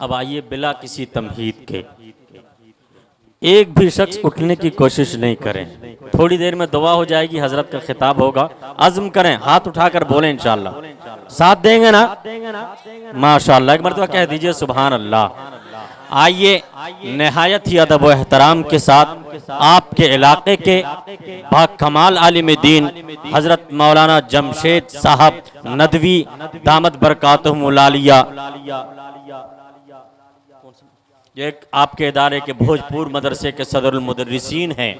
अब आइए बिला किसी तमहीद के एक भी शख्स उठने की कोशिश नहीं करें। थोड़ी देर में दुआ हो जाएगी, हजरत का खिताब होगा। अज़्म करें, हाथ उठाकर बोलें इंशाअल्लाह। साथ देंगे ना? माशाअल्लाह। एक मरतबा कह दीजिए सुभान अल्लाह। आइए नहायत ही अदब व एहतराम के साथ आपके इलाके के बाकमाल आलिम दीन हजरत मौलाना जमशेद साहब नदवी दामत बरकातुहुमुल आलिया, एक आपके इदारे के भोजपुर मदरसे के सदरुल मुदर्रिसीन हैं।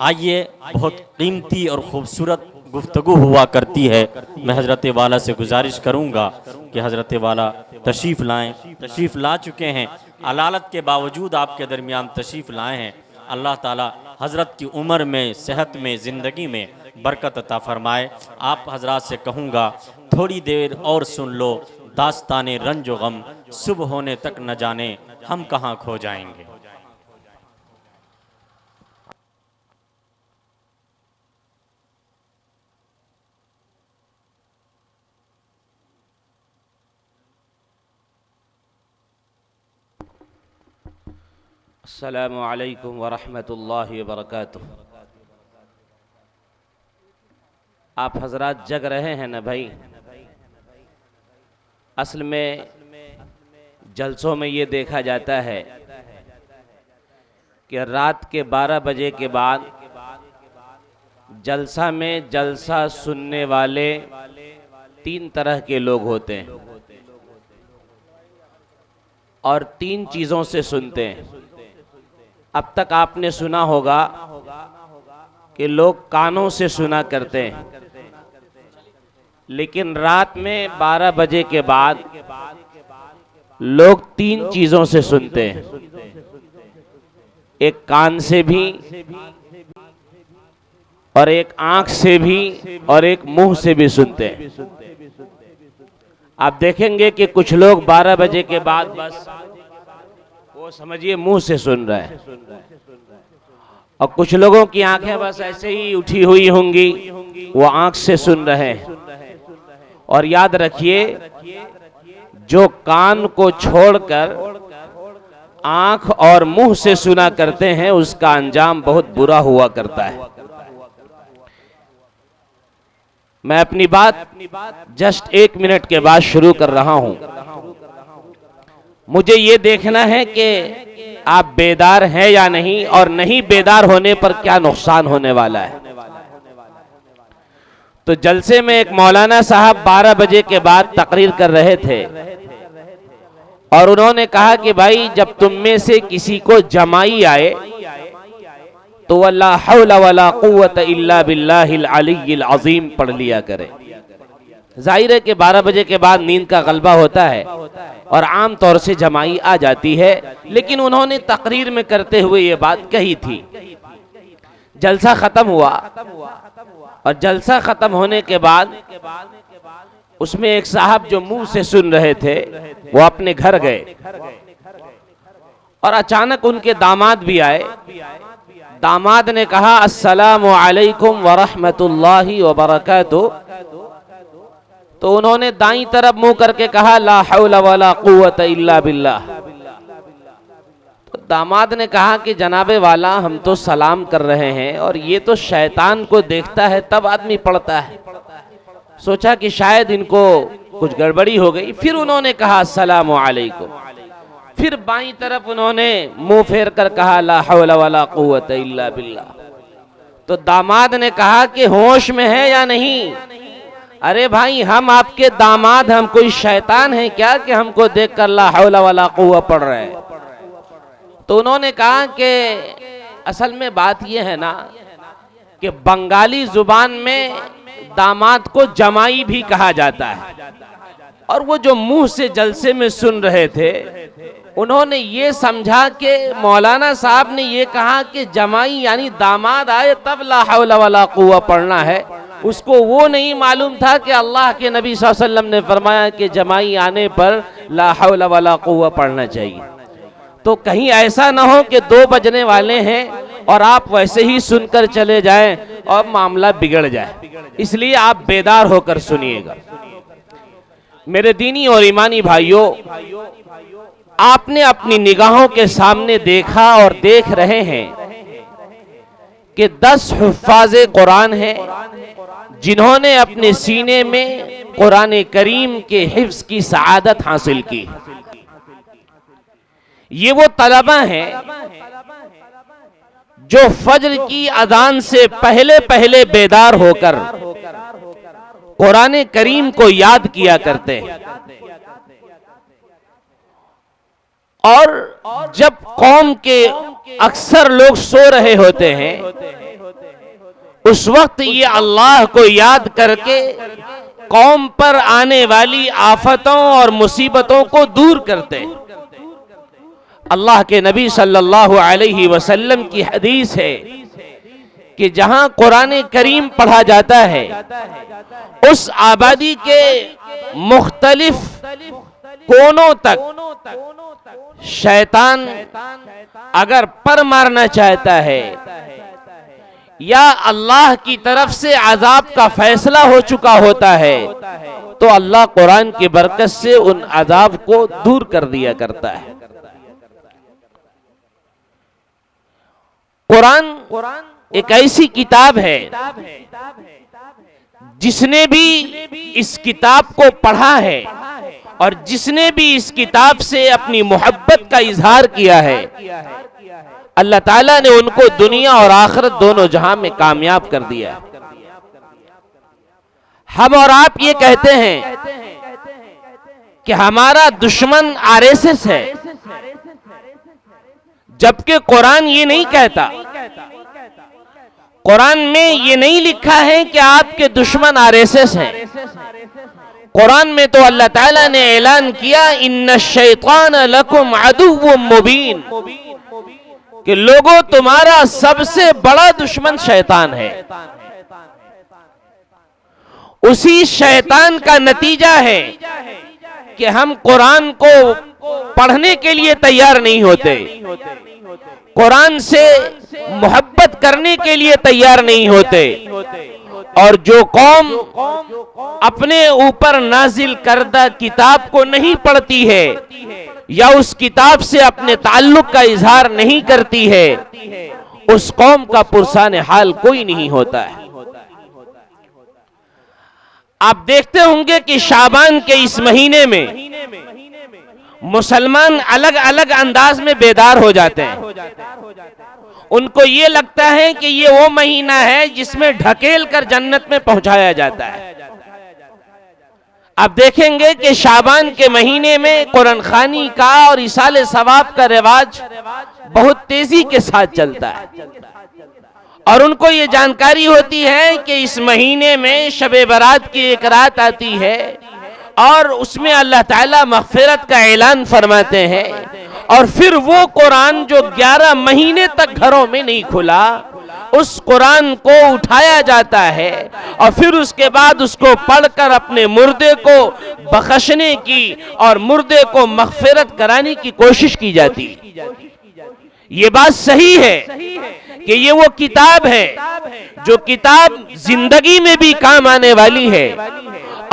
आइए, बहुत कीमती और ख़ूबसूरत गुफ्तगू हुआ करती है। मैं हज़रत वाला से गुजारिश करूंगा कि हज़रत वाला तशरीफ़ लाएं। तशरीफ़ ला चुके हैं, अलालत के बावजूद आपके दरमियान तशरीफ़ लाए हैं। अल्लाह ताला हज़रत की उम्र में, सेहत में, ज़िंदगी में बरकत अता फ़रमाए। आप हज़रात से कहूँगा थोड़ी देर और सुन लो दास्ताने रंज व गम, सुबह होने तक न जाने हम कहाँ खो जाएंगे। अस्सलामु अलैकुम वरहमतुल्लाहि वबरकातुहू। आप हजरात जग रहे हैं ना भाई? असल में जलसों में ये देखा जाता है कि रात के 12 बजे के बाद जलसा में जलसा सुनने वाले 3 तरह के लोग होते हैं और 3 चीज़ों से सुनते हैं। अब तक आपने सुना होगा कि लोग कानों से सुना करते हैं, लेकिन रात में 12 बजे के बाद लोग 3 चीज़ों से सुनते हैं। एक कान से भी, और एक आंख से भी, और एक मुंह से भी सुनते हैं। आप देखेंगे कि कुछ लोग 12 बजे के बाद बस वो समझिए मुंह से सुन रहे हैं, और कुछ लोगों की आंखें बस ऐसे ही उठी हुई होंगी, वो आंख से सुन रहे हैं। और याद रखिए, जो कान को छोड़कर आंख और मुंह से सुना करते हैं उसका अंजाम बहुत बुरा हुआ करता है। मैं अपनी बात जस्ट 1 मिनट के बाद शुरू कर रहा हूं। मुझे ये देखना है कि आप बेदार हैं या नहीं, और नहीं बेदार होने पर क्या नुकसान होने वाला है। तो जलसे में एक मौलाना साहब 12 बजे के बाद तकरीर कर रहे थे और उन्होंने कहा कि भाई जब तुम में से किसी को जमाई आए तो वल्ला हौला वला कुव्वत इल्ला बिल्लाहिल अलिय्यिल अज़ीम पढ़ लिया करे। जाहिर है कि 12 बजे के बाद नींद का गलबा होता है और आम तौर से जमाई आ जाती है, लेकिन उन्होंने तकरीर में करते हुए ये बात कही थी। जलसा खत्म हुआ और जलसा खत्म होने के बाद उसमें एक साहब जो मुंह से सुन रहे थे वो अपने घर गए और अचानक उनके दामाद भी आए। दामाद ने कहा अस्सलामु अलैकुम वरहमतुल्लाहि वबरकातुहू। तो उन्होंने दाईं तरफ मुंह करके कहा ला हौला वला कुव्वत इल्ला बिल्लाह। तो दामाद ने कहा कि जनाबे वाला हम तो सलाम कर रहे हैं और ये तो शैतान को देखता है तब आदमी पढ़ता है। सोचा कि शायद इनको कुछ गड़बड़ी हो गई, फिर उन्होंने कहा अस्सलामु अलैकुम। फिर बाईं तरफ उन्होंने मुंह फेर कर कहा ला हौला वला कुव्वत इल्ला बिल्लाह। तो दामाद ने कहा कि होश में है या नहीं? अरे भाई हम आपके दामाद, हम कोई शैतान है क्या कि हमको देखकर ला हौला वला कुव्वत पढ़ रहे हैं? तो उन्होंने कहा कि असल में बात यह है ना कि बंगाली जुबान में दामाद को जमाई भी कहा जाता है, और वो जो मुंह से जलसे में सुन रहे थे उन्होंने ये समझा कि मौलाना साहब ने ये कहा कि जमाई यानी दामाद आए तब ला हौला वला कुव्वा पढ़ना है। उसको वो नहीं मालूम था कि अल्लाह के नबी सल्लल्लाहु अलैहि वसल्लम ने फरमाया कि जमाई आने पर ला हौला वला कुव्वा पढ़ना चाहिए। तो कहीं ऐसा ना हो कि 2 बजने वाले हैं और आप वैसे ही सुनकर चले जाएं और मामला बिगड़ जाए, इसलिए आप बेदार होकर सुनिएगा। मेरे दीनी और ईमानी भाइयों, आपने अपनी निगाहों के सामने देखा और देख रहे हैं कि 10 हुफ्फाज़े कुरान हैं जिन्होंने अपने सीने में कुरान करीम के हिफ्ज़ की सआदत हासिल की। ये वो तलबा हैं जो फज्र की अजान से पहले पहले बेदार होकर कुरान करीम को याद किया करते हैं, और जब कौम के अक्सर लोग सो रहे होते हैं उस वक्त ये अल्लाह को याद करके कौम पर आने वाली आफतों और मुसीबतों को दूर करते हैं। अल्लाह के नबी सल्लल्लाहु अलैहि वसल्लम की हदीस है कि जहां कुरान करीम पढ़ा जाता है उस आबादी के मुख्तलिफ कोनों तक शैतान अगर पर मारना चाहता है या अल्लाह की तरफ से अजाब का फैसला हो चुका होता है तो अल्लाह कुरान की बरकत से उन अजाब को दूर कर दिया करता है। कुरान एक ऐसी किताब है जिसने भी इस किताब को पढ़ा है और जिसने भी इस किताब से अपनी मोहब्बत का इजहार किया है, अल्लाह ताला ने उनको दुनिया और आखिरत दोनों जहां में कामयाब कर दिया। हम और आप ये कहते हैं कि हमारा दुश्मन आरएसएस है, जबकि कुरान ये नहीं कहता। कुरान में ये नहीं लिखा है कि आपके दुश्मन आरएसएस हैं। कुरान में तो अल्लाह ताला ने ऐलान किया इन्ना शैतान लकुम अदुव्वुम मुबीन, कि लोगों तुम्हारा सबसे बड़ा दुश्मन शैतान है। उसी शैतान का नतीजा है कि हम कुरान को पढ़ने के लिए तैयार नहीं होते, कुरान से मोहब्बत करने के लिए तैयार नहीं होते, और जो कौम अपने ऊपर नाजिल करदा किताब को नहीं पढ़ती है या उस किताब से अपने ताल्लुक का इजहार नहीं करती है, उस कौम का पुरसान हाल कोई नहीं होता है। आप देखते होंगे कि शाबान के इस महीने में मुसलमान अलग अलग अंदाज में बेदार हो जाते हैं। उनको ये लगता है कि ये वो महीना है जिसमें ढकेल कर जन्नत में पहुंचाया जाता है। आप देखेंगे कि शाबान के महीने में कुरान खानी का और इसाले सवाब का रिवाज बहुत तेजी के साथ चलता है, और उनको ये जानकारी होती है कि इस महीने में शबे बारात की एक रात आती है और उसमें अल्लाह ताला मग़फ़िरत का ऐलान फरमाते हैं, और फिर वो कुरान जो 11 महीने तक घरों में नहीं खुला उस कुरान को उठाया जाता है और फिर उसके बाद उसको पढ़कर अपने मुर्दे को बख्शने की और मुर्दे को मग़फ़िरत कराने की कोशिश की जाती है। ये बात सही है कि ये वो किताब है जो किताब जिंदगी में भी काम आने वाली है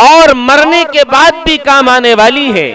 और मरने के बाद भी काम आने वाली है।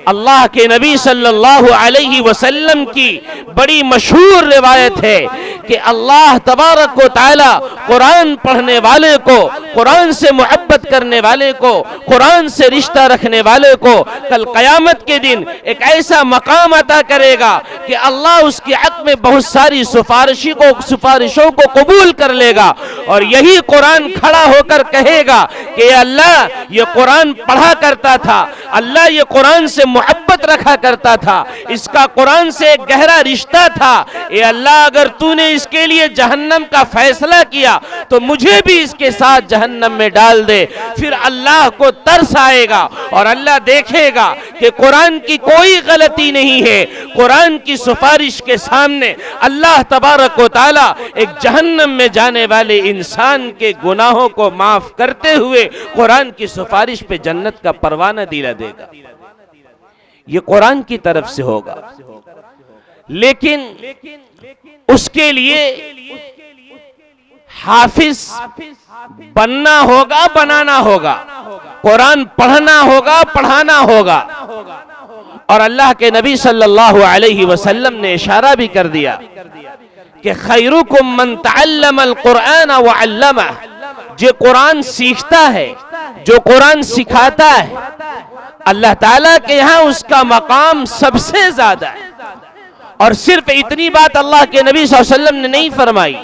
अल्लाह के नबी सल्लल्लाहु अलैहि वसल्लम की बड़ी मशहूर रिवायत है कि अल्लाह तबारक व तआला कुरान पढ़ने वाले को, कुरान से मोहब्बत करने वाले को, कुरान से रिश्ता रखने वाले को कल क़यामत के दिन एक ऐसा मकाम अता करेगा कि अल्लाह उसके हक में बहुत सारी सिफारिशों को कबूल कर लेगा, और यही कुरान खड़ा होकर कहेगा कि अल्लाह ये कुरान पढ़ा करता था, अल्लाह ये कुरान से मोहब्बत रखा करता था, इसका कुरान से एक गहरा रिश्ता था। ए अल्लाह, अगर तूने इसके लिए जहन्नम का फैसला किया तो मुझे भी इसके साथ जहन्नम में डाल दे। फिर अल्लाह को तरस आएगा और अल्लाह देखेगा कि कुरान की कोई गलती नहीं है। कुरान की सिफारिश के सामने अल्लाह तबारक व तआला एक जहन्नम में जाने वाले इंसान के गुनाहों को माफ करते हुए कुरान की सिफारिश पे जन्नत का परवाना दिला देगा। ये कुरान की तरफ से होगा, लेकिन उसके लिए हाफिज बनना होगा, बनाना होगा, कुरान पढ़ना होगा, पढ़ाना होगा। और अल्लाह के नबी सल्लल्लाहु अलैहि वसल्लम ने इशारा भी कर दिया कि खैरुकुम मन तअल्लमल कुरान व अल्लमह, जो कुरान सीखता है, जो कुरान सिखाता है, अल्लाह ताला के यहाँ उसका मकाम सबसे ज्यादा है। और सिर्फ इतनी बात अल्लाह के नबी सल्लल्लाहु अलैहि वसल्लम ने नहीं फरमाई,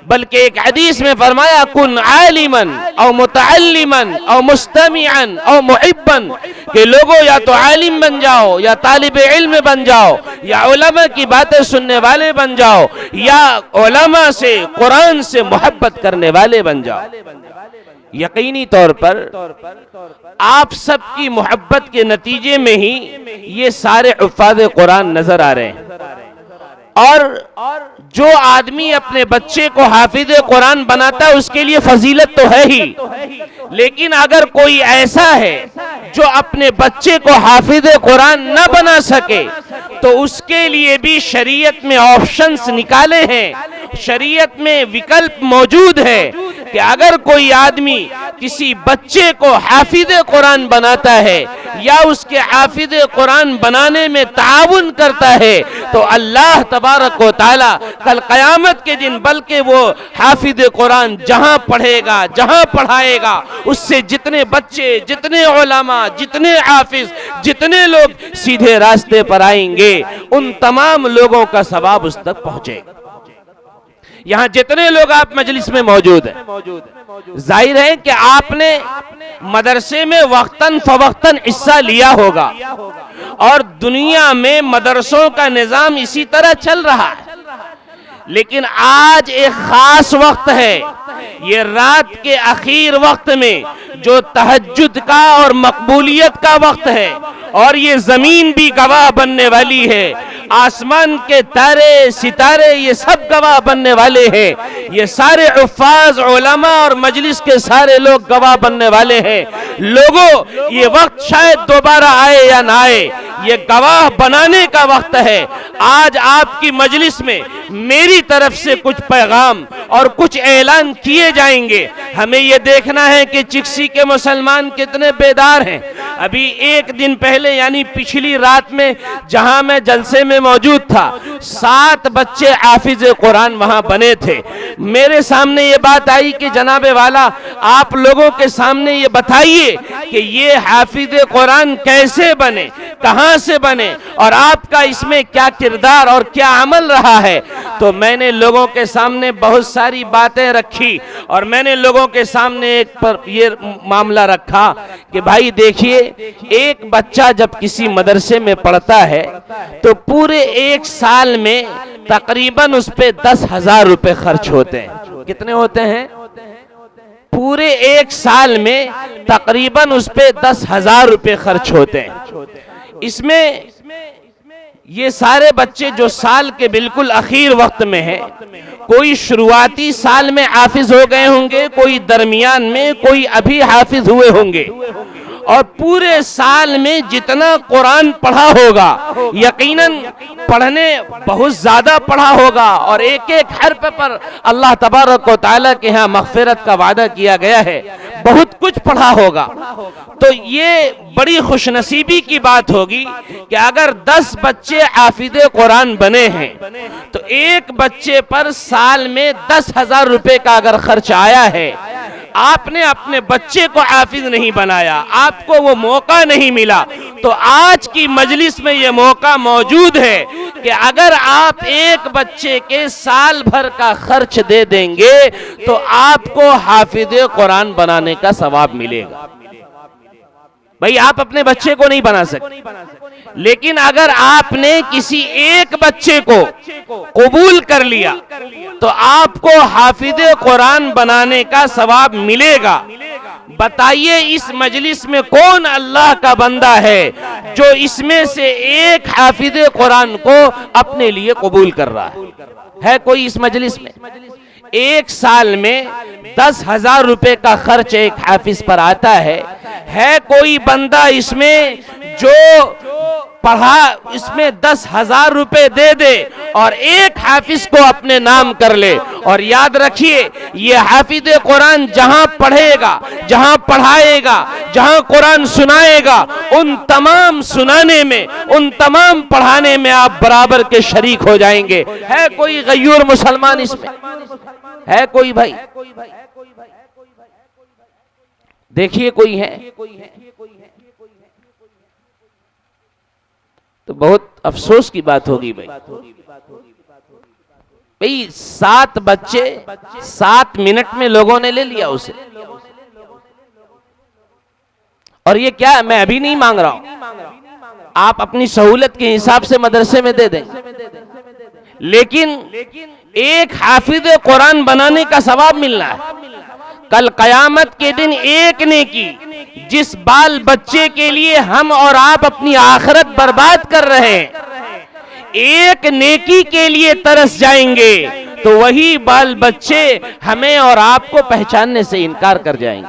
बल्कि एक हदीस में फरमाया कुन आलिमन और मुतअल्लिमन और मुस्तमिअन और मुहिब्बन, कि लोगों या तो आलिम बन जाओ, या तालिब इल्म बन जाओ, या उलमा की बातें सुनने वाले बन जाओ, या उलमा से कुरान से मोहब्बत करने वाले बन जाओ। यकीनी तौर पर आप सबकी मोहब्बत के नतीजे में ही ये सारे हुफ्फाज़ कुरान नजर आ रहे हैं। और जो आदमी अपने बच्चे को हाफिज कुरान बनाता है उसके लिए फजीलत तो है ही, लेकिन अगर कोई ऐसा है जो अपने बच्चे को हाफिज कुरान न बना सके तो उसके लिए भी शरीयत में ऑप्शंस निकाले हैं, शरीयत में विकल्प मौजूद है कि अगर कोई आदमी किसी बच्चे को हाफिज कुरान बनाता है या उसके हाफिज कुरान बनाने में ताउन करता है तो अल्लाह तबारक व तआला कल क़यामत के दिन, बल्कि वो हाफिज कुरान जहां पढ़ेगा, जहां पढ़ाएगा, उससे जितने बच्चे, जितने उलमा, जितने हाफिज, जितने लोग सीधे रास्ते पर आएंगे, उन तमाम लोगों का सवाब उस तक पहुंचेगा। यहाँ जितने लोग आप मजलिस में मौजूद हैं, जाहिर है कि आपने मदरसे में वक्तन फवक्तन हिस्सा लिया होगा और दुनिया में मदरसों का निजाम इसी तरह चल रहा है। लेकिन आज एक खास वक्त है, ये रात के आखिर वक्त में जो तहज्जुद का और मकबूलियत का वक्त है, और ये जमीन भी गवाह बनने वाली है, आसमान के तारे सितारे ये सब गवाह बनने वाले हैं, ये सारे हुफ्फाज उलमा और मजलिस के सारे लोग गवाह बनने वाले हैं। लोगों, ये वक्त शायद दोबारा आए या ना आए, ये गवाह बनाने का वक्त है। आज आपकी मजलिस में मेरी तरफ से कुछ पैगाम और कुछ ऐलान किए जाएंगे। हमें ये देखना है कि चिक्सी के मुसलमान कितने बेदार हैं। अभी एक दिन पहले यानी पिछली रात में जहां मैं जलसे में मौजूद था, 7 बच्चे हाफिज कुरान वहां बने थे। मेरे सामने ये बात आई कि जनाबे वाला, आप लोगों के सामने ये बताइए कि ये हाफिज कुरान कैसे बने, कहां से बने, और आपका इसमें क्या किरदार और क्या अमल रहा है। तो मैंने लोगों के सामने बहुत सारी बातें रखी और मैंने लोगों के सामने एक पर ये मामला रखा कि भाई देखिए, एक बच्चा जब किसी मदरसे में पढ़ता है तो पूरे एक साल में तकरीबन उस पे 10,000 रुपए खर्च होते हैं। कितने होते हैं? पूरे एक साल में तकरीबन उस पे 10,000 रुपए खर्च होते हैं। इसमें ये सारे बच्चे जो साल के बिल्कुल आखिर वक्त में हैं, कोई शुरुआती साल में हाफिज हो गए होंगे, कोई दरमियान में, कोई अभी हाफिज हुए होंगे, और पूरे साल में जितना कुरान पढ़ा होगा, यकीनन पढ़ने बहुत ज्यादा पढ़ा होगा और एक एक हर्फ पर अल्लाह तबारक व तआला के यहाँ मग़फ़िरत का वादा किया गया है, बहुत कुछ पढ़ा होगा। तो ये बड़ी खुशनसीबी की बात होगी कि अगर 10 बच्चे हाफिज कुरान बने हैं तो एक बच्चे पर साल में 10,000 रुपए का अगर खर्च आया है, आपने अपने बच्चे को हाफिज नहीं बनाया, आपको वो मौका नहीं मिला, तो आज की मजलिस में ये मौका मौजूद है कि अगर आप एक बच्चे के साल भर का खर्च दे देंगे तो आपको हाफिज कुरान बनाने का सवाब मिलेगा। भाई आप अपने बच्चे को नहीं बना सकते, लेकिन अगर आपने किसी एक बच्चे को कबूल कर लिया तो आपको हाफिज कुरान बनाने का सवाब मिलेगा। बताइए इस मजलिस में कौन अल्लाह का बंदा है जो इसमें से एक हाफिज कुरान को अपने लिए कबूल कर रहा है कोई इस मजलिस में? एक साल में 10,000 रुपए का खर्च एक हाफिज पर आता है कोई बंदा इसमें जो पढ़ा इसमें 10,000 रुपए दे दे और एक हाफिज को अपने नाम कर ले? और याद रखिए ये हाफिज कुरान जहां पढ़ेगा, जहां पढ़ाएगा, जहां कुरान सुनाएगा, उन तमाम सुनाने में, उन तमाम पढ़ाने में आप बराबर के शरीक हो जाएंगे। है कोई गयूर मुसलमान इसमें? है कोई भाई? देखिए कोई है? तो बहुत अफसोस की बात होगी भाई। 7 बच्चे 7 मिनट में लोगों ने ले लिया उसे। और ये क्या, मैं अभी नहीं मांग रहा हूं, आप अपनी सहूलत के हिसाब से मदरसे में दे दें, लेकिन एक हाफिज कुरान बनाने का सवाब मिलना है। कल कयामत के दिन एक नेकी जिस बाल बच्चे के लिए हम और आप अपनी आखिरत बर्बाद कर रहे हैं, एक नेकी के लिए तरस जाएंगे तो वही बाल बच्चे हमें और आपको पहचानने से इनकार कर जाएंगे।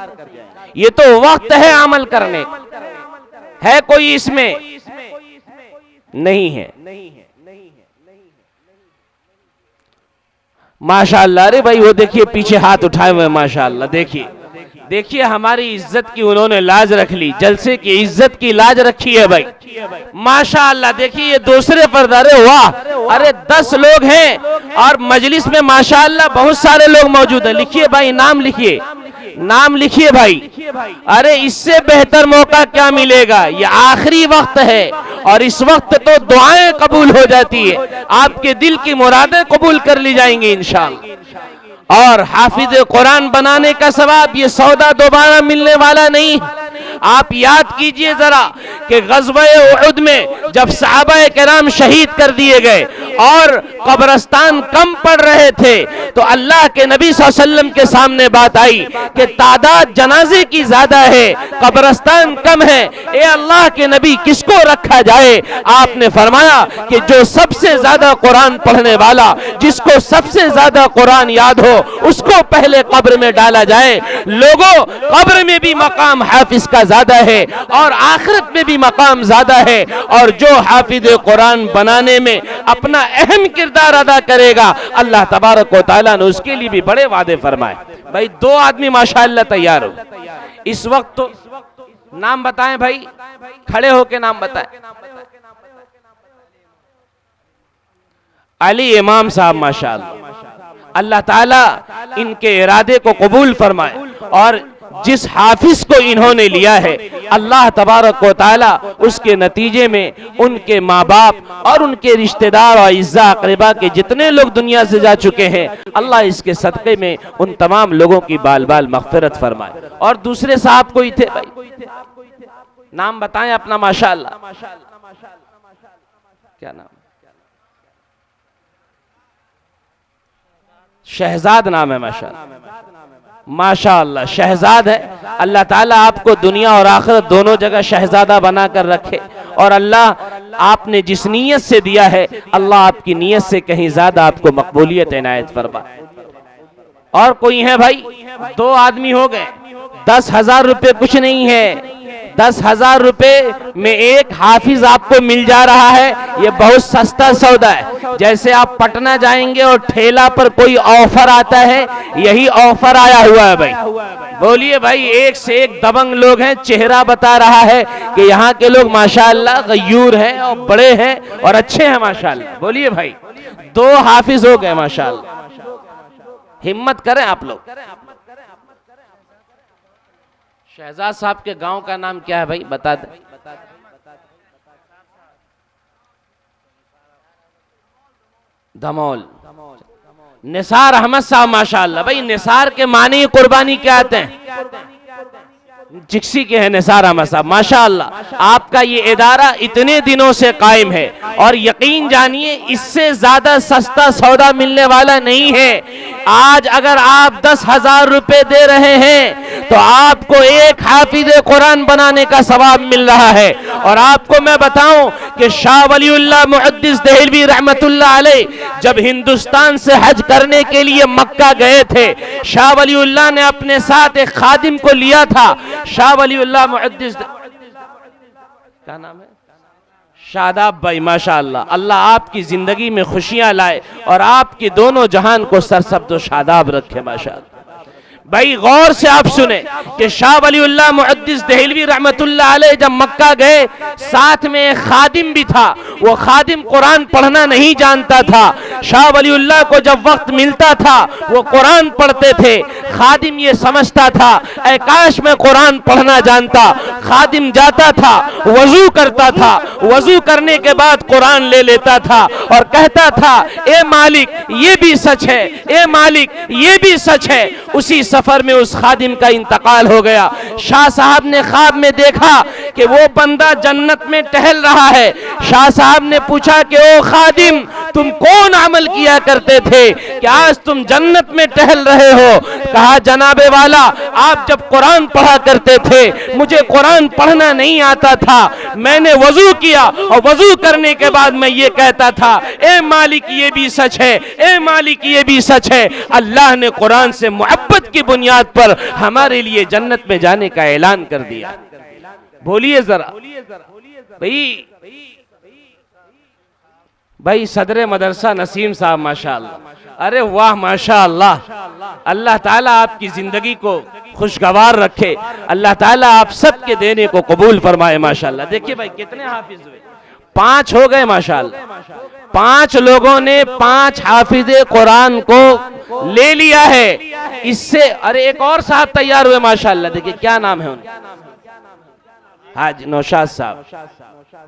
ये तो वक्त है अमल करने का। है कोई इसमें? नहीं है। माशाअल्लाह। अरे भाई वो देखिए पीछे हाथ उठाए हुए, माशाअल्लाह। देखिए हमारी इज्जत की उन्होंने लाज रख ली, जलसे की इज्जत की लाज रखी है भाई, माशाअल्लाह। देखिए ये दूसरे पर्दा, अरे वाह, अरे 10 लोग हैं और मजलिस में माशाअल्लाह बहुत सारे लोग मौजूद हैं। लिखिए भाई, नाम लिखिए, नाम लिखिए भाई। अरे इससे बेहतर मौका क्या मिलेगा? ये आखिरी वक्त है और इस वक्त तो दुआएं कबूल हो जाती है, आपके दिल की मुरादें कबूल कर ली जाएंगी इंशाअल्लाह। और हाफिज कुरान बनाने का सवाब ये सौदा दोबारा मिलने वाला नहीं। आप याद कीजिए जरा कि ग़ज़वा-ए उहुद में जब सहाबा-ए किराम शहीद कर दिए गए और कब्रिस्तान कम पड़ रहे थे तो अल्लाह के नबी सल्लल्लाहु अलैहि वसल्लम के सामने बात आई कि तादाद जनाजे की ज्यादा है, कब्रिस्तान कम है, ए अल्लाह के नबी किसको रखा जाए? आपने फरमाया कि जो सबसे ज्यादा कुरान पढ़ने वाला, जिसको सबसे ज्यादा कुरान याद हो, उसको पहले कब्र में डाला जाए। लोगों, कब्र में भी मकाम हाफिज का ज्यादा है और आखिरत में भी मकाम ज्यादा है। और जो हाफिज कुरान बनाने में अपना अहम किरदार अदा करेगा, अल्लाह तबारक व तआला ने उसके लिए भी बड़े वादे फरमाए। भाई 2 आदमी माशाअल्लाह तैयार हो इस वक्त, तो नाम बताएं भाई, खड़े होके नाम बताएं। अली इमाम साहब माशाअल्लाह, अल्लाह ताला इनके इरादे को कबूल फरमाए। और जिस हाफिज को इन्होंने लिया है, अल्लाह तबारक व तआला उसके नतीजे में उनके माँ बाप और उनके रिश्तेदार और इज़्ज़ा अक़रबा के जितने लोग दुनिया से जा चुके हैं, अल्लाह इसके सदक़े में उन तमाम लोगों की बाल बाल मग़फ़िरत फरमाए। और दूसरे साहब कोई थे भाई, नाम बताएं अपना। माशाअल्लाह, क्या नाम? शहजाद नाम है। माशाअल्लाह शहजाद है। अल्लाह ताला आपको दुनिया और आखिरत दोनों जगह शहजादा बना कर रखे। और अल्लाह आपने जिस नीयत से दिया है, अल्लाह आपकी नीयत से कहीं ज्यादा आपको मकबूलियत इनायत फरमाए। और कोई है भाई? 2 आदमी हो गए। 10,000 रुपए कुछ नहीं है। 10,000 रुपए में एक हाफिज आपको मिल जा रहा है, ये बहुत सस्ता सौदा है। जैसे आप पटना जाएंगे और ठेला पर कोई ऑफर आता है, यही ऑफर आया हुआ है भाई। बोलिए भाई, एक से एक दबंग लोग हैं। चेहरा बता रहा है कि यहाँ के लोग माशाअल्लाह गयूर हैं और बड़े हैं और अच्छे हैं माशाअल्लाह। बोलिए भाई, 2 हाफिज हो गए माशाअल्लाह। हिम्मत करें आप लोग। शहजाद साहब के गांव का नाम क्या है भाई, बता दें। धमौल। निसार अहमद साहब माशाअल्लाह। भाई निसार के माने कुर्बानी क्या आते हैं? चिक्सी के हैं निसार अहमद साहब, माशाअल्लाह आपका ये इदारा इतने दिनों से कायम है और यकीन जानिए इससे ज्यादा सस्ता सौदा मिलने वाला नहीं है। आज अगर आप 10,000 रुपए दे रहे हैं तो आपको एक हाफिज कुरान बनाने का सवाब मिल रहा है। और आपको मैं बताऊं कि शाह वलीउल्लाह मुहद्दिस देहलवी रहमतुल्लाह अलैह जब हिंदुस्तान से हज करने के लिए मक्का गए थे, शाह वलीउल्लाह ने अपने साथ एक खादिम को लिया था। शाह वलीउल्लाह मुहद्दिस, क्या नाम है, शादाब भाई, माशाअल्लाह, अल्लाह आपकी जिंदगी में खुशियां लाए और आपकी दोनों जहान को सरसब्द व शादाब रखे माशाअल्लाह। भाई गौर से आप सुने कि शाह वलीउल्लाह मुहद्दिस देहलवी रहमतुल्लाह अलैह जब मक्का गए, साथ में एक खादिम भी था। वो खादिम कुरान पढ़ना नहीं जानता था। शाह वलीउल्लाह को जब वक्त मिलता था वो कुरान पढ़ते थे। खादिम ये समझता था ऐ काश मैं कुरान पढ़ना जानता। खादिम जाता था, वजू करता था, वजू करने के बाद कुरान ले लेता था और कहता था ए मालिक ये भी सच है, ए मालिक ये भी सच है। उसी सफर में उस खादिम का इंतकाल हो गया। शाह साहब ने ख्वाब में देखा कि वो बंदा जन्नत में टहल रहा है। शाह साहब ने पूछा कि ओ खादिम तुम कौन अमल किया करते थे कि आज तुम जन्नत में टहल रहे हो? कहा जनाबे वाला आप जब कुरान पढ़ा करते थे मुझे कुरान पढ़ना नहीं आता था, मैंने वजू किया और वजू करने के बाद मैं ये कहता था ए मालिक ये भी सच है, ए मालिक ये भी सच है। अल्लाह ने कुरान से मोहब्बत की बुनियाद पर हमारे लिए जन्नत में जाने का ऐलान कर दिया। बोलिए जरा भाई सदर मदरसा नसीम साहब माशाअल्लाह, अरे वाह माशाअल्लाह, अल्लाह ताला आपकी जिंदगी को खुशगवार रखे, अल्लाह ताला आप सबके देने को कबूल फरमाए माशाअल्लाह। देखिए भाई कितने हाफिज हुए, 5 हो गए माशाअल्लाह। 5 लोगों ने 5 हाफिजे कुरान को ले लिया है। इससे अरे एक और साहब तैयार हुए माशाअल्लाह, देखिए क्या नाम है उनका, हाजी नौशाद साहब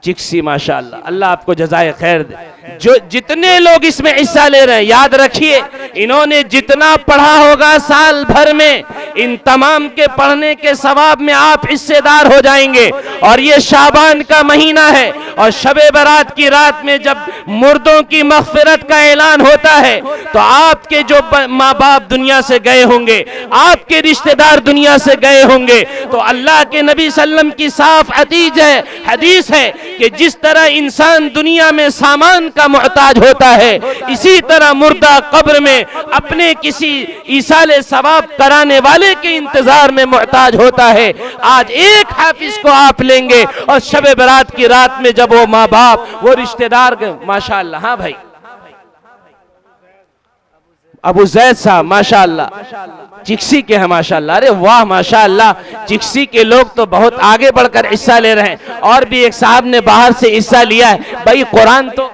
चिक्सी माशाअल्लाह, अल्लाह आपको जज़ाए खैर दे। जो जितने लोग इसमें हिस्सा ले रहे हैं याद रखिए इन्होंने जितना पढ़ा होगा साल भर में, इन तमाम के पढ़ने के सवाब में आप हिस्सेदार हो जाएंगे। और ये शाबान का महीना है और शबे बारात की रात में जब मुर्दों की मग़फ़िरत का ऐलान होता है तो आपके जो माँ बाप दुनिया से गए होंगे, आपके रिश्तेदार दुनिया से गए होंगे, तो अल्लाह के नबी सल्लम की साफ हदीस है कि जिस तरह इंसान दुनिया में सामान का मोहताज होता है, इसी तरह मुर्दा कब्र में अपने किसी ईसाले सवाब कराने वाले के इंतजार में मोहताज होता है। आज एक हाफिज को आप लेंगे और शबे बारात की रात में जब वो माँ बाप वो रिश्तेदार माशाअल्लाह, हाँ भाई अबू जैद साहब माशाअल्लाह चिक्सी के हैं माशाअल्लाह, अरे वाह माशाअल्लाह, चिक्सी के लोग तो बहुत आगे बढ़कर हिस्सा ले रहे हैं। और भी एक साहब ने बाहर से हिस्सा लिया है भाई। कुरान तो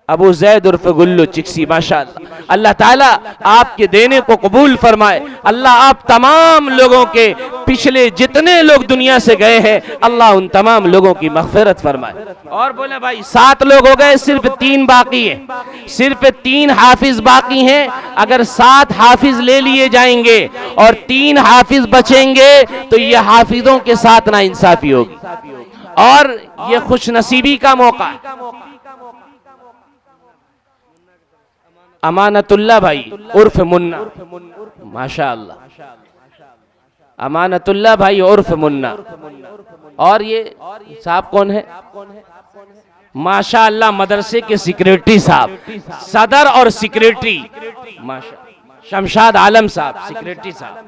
अबू जैद उर्फ गुल्लू चिक्सी माशाअल्लाह, अल्लाह ताला आपके देने को कबूल फरमाए। अल्लाह आप तमाम लोगों के पिछले जितने लोग दुनिया से गए हैं अल्लाह उन तमाम लोगों की मग़फ़िरत फरमाए। और बोले भाई 7 लोग हो गए, सिर्फ 3 बाकी हैं, सिर्फ 3 हाफिज बाकी हैं। अगर 7 हाफिज ले लिए जाएंगे और 3 हाफिज बचेंगे तो ये हाफिजों के साथ ना इंसाफी होगी और ये खुशनसीबी का मौका है। अमानतुल्लाह भाई उर्फ मुन्ना माशाअल्लाह, अमानतुल्लाह भाई उर्फ मुन्ना। और ये साहब कौन है माशाअल्लाह, मदरसे के सेक्रेटरी साहब, सदर और सेक्रेटरी माशा शमशाद आलम साहब सेक्रेटरी साहब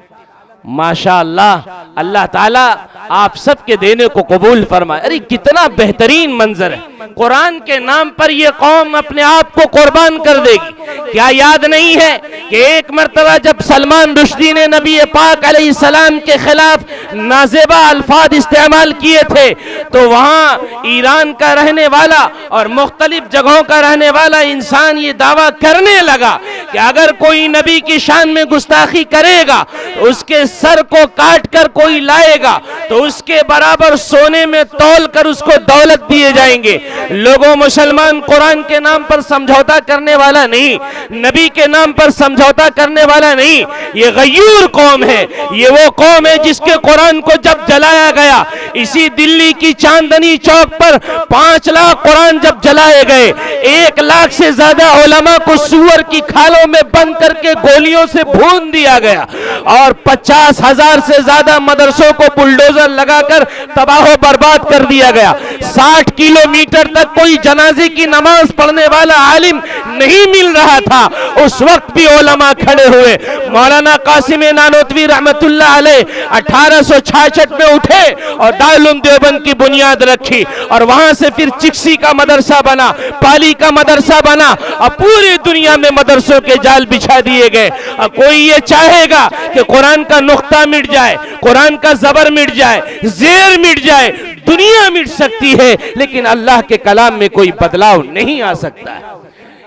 माशाअल्लाह। अल्लाह ताला आप सबके देने को कबूल फरमाए। अरे कितना बेहतरीन मंजर है, कुरान के नाम पर ये कौम अपने आप को कुर्बान कर देगी। क्या याद नहीं है कि एक मर्तबा जब सलमान रुश्दी ने नबी पाक अलैहिस्सलाम के खिलाफ नाज़ेबा अल्फाज इस्तेमाल किए थे तो वहाँ ईरान का रहने वाला और मुख्तलिफ जगहों का रहने वाला इंसान ये दावा करने लगा कि अगर कोई नबी की शान में गुस्ताखी करेगा, उसके सर को काट कर कोई लाएगा तो उसके बराबर सोने में तौल कर उसको दौलत दिए जाएंगे। लोगों, मुसलमान कुरान के नाम पर समझौता करने वाला नहीं, नबी के नाम पर समझौता करने वाला नहीं। ये गयूर कौम है, ये वो कौम है जिसके कुरान को जब जलाया गया, इसी दिल्ली की चांदनी चौक पर 5 लाख कुरान जब जलाए गए, 1 लाख से ज्यादा उलमा को सूअर की खालों में बंद करके गोलियों से भून दिया गया और 50,000 से ज्यादा मदरसों को बुलडोजर लगाकर तबाह बर्बाद कर दिया गया। 60 किलोमीटर तक कोई जनाजे की नमाज पढ़ने वाला आलिम नहीं मिल रहा था। उस वक्त भी उलमा खड़े हुए। मौलाना कासिम नानोतवी रहमतुल्लाह अलैह 1866 में उठे और दारुल देवबंद की बुनियाद रखी और वहां से फिर चिक्सी का मदरसा बना, पाली का मदरसा बना और पूरी दुनिया में मदरसों के जाल बिछा दिए गए। और कोई ये चाहेगा कि कुरान का नुक्ता मिट जाए, कुरान का जबर मिट जाए, जेर मिट जाए, दुनिया मिट सकती है, लेकिन अल्लाह के कलाम में कोई बदलाव नहीं आ सकता है।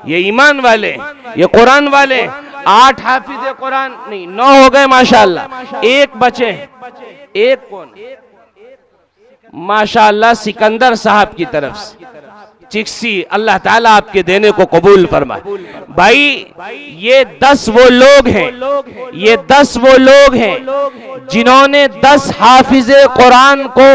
ये ईमान वाले, ये कुरान वाले 8 हाफिज कुरान नहीं 9 हो गए माशाअल्लाह, 1 बचे। 1 कौन? माशाअल्लाह सिकंदर साहब की तरफ से चिक्सी, अल्लाह ताला आपके देने को कबूल फरमाए। भाई ये 10 वो लोग हैं, ये 10 वो लोग हैं जिन्होंने 10 हाफिज कुरान को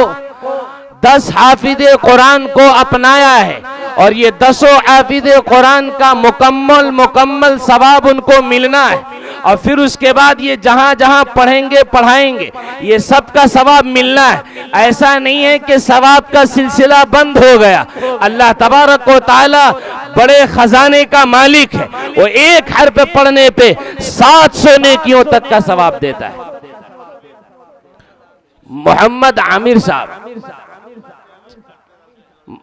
10 हाफिज कुरान को अपनाया है और ये 10 हाफिज कुरान का मुकम्मल सवाब उनको मिलना है और फिर उसके बाद ये जहां जहां पढ़ेंगे पढ़ाएंगे ये सब का सवाब मिलना है। ऐसा नहीं है कि सवाब का सिलसिला बंद हो गया। अल्लाह तबारक व तआला बड़े खजाने का मालिक है, वो 1 हर्फ पढ़ने पे 700 नेकियों तक का सवाब देता है। मोहम्मद आमिर साहब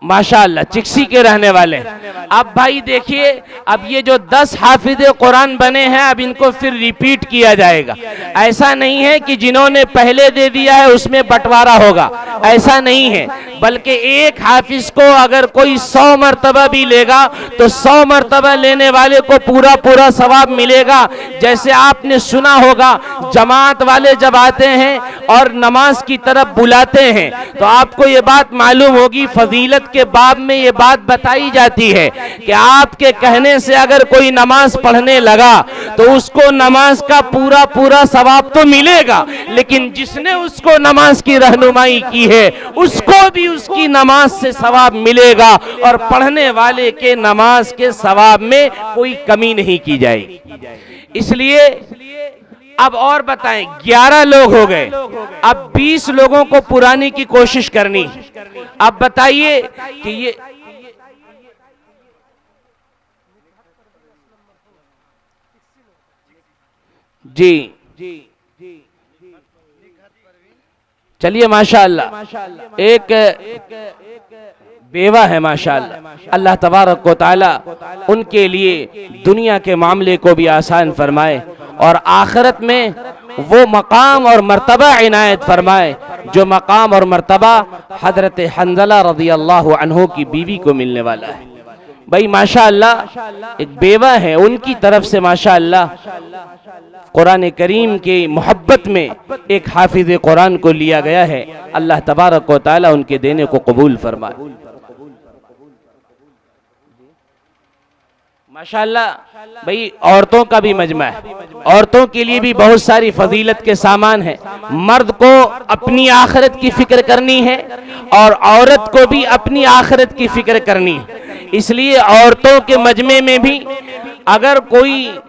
माशाअल्लाह चिक्सी के रहने वाले। अब भाई देखिए, अब ये जो 10 हाफिज कुरान बने हैं, अब इनको फिर रिपीट किया जाएगा। ऐसा नहीं है कि जिन्होंने पहले दे दिया है उसमें बंटवारा होगा, ऐसा नहीं है, बल्कि एक हाफिज को अगर कोई 100 मरतबा भी लेगा तो 100 मरतबा लेने वाले को पूरा पूरा सवाब मिलेगा। जैसे आपने सुना होगा, जमात वाले जब आते हैं और नमाज की तरफ बुलाते हैं तो आपको ये बात मालूम होगी, फजीलत के बाब में ये बात बताई जाती है कि आपके कहने से अगर कोई नमाज पढ़ने लगा तो उसको नमाज का पूरा पूरा सवाब तो मिलेगा, लेकिन जिसने उसको नमाज की रहनुमाई की है उसको भी उसकी नमाज से सवाब मिलेगा और पढ़ने वाले के नमाज के सवाब में कोई कमी नहीं की जाएगी। इसलिए अब और बताएं, 11 लोग हो गए, अब 20 लोगों को पुराने की कोशिश करनी। अब बताइए कि ये जी चलिए माशाअल्लाह एक बेवा है माशाअल्लाह, अल्लाह तबारक व तआला उनके लिए दुनिया के मामले को भी आसान फरमाए और आखिरत में वो मकाम और मर्तबा इनायत फरमाए जो मकाम और मर्तबा हजरत हंज़ला रज़ियल्लाहु अन्हु की बीवी को मिलने वाला है। भाई माशाअल्लाह एक बेवा है, उनकी तरफ से माशाअल्लाह कुरान करीम के मोहब्बत में एक हाफिज कुरान को लिया गया है। अल्लाह तबारक व तआला उनके देने को कबूल फरमाए। माशाअल्लाह भाई औरतों का भी मजमा है, औरतों के लिए भी बहुत सारी फजीलत के सामान है। मर्द को अपनी आखिरत की फिक्र करनी है और औरत को भी अपनी आखिरत की फिक्र करनी है। इसलिए औरतों के मजमे में भी अगर कोई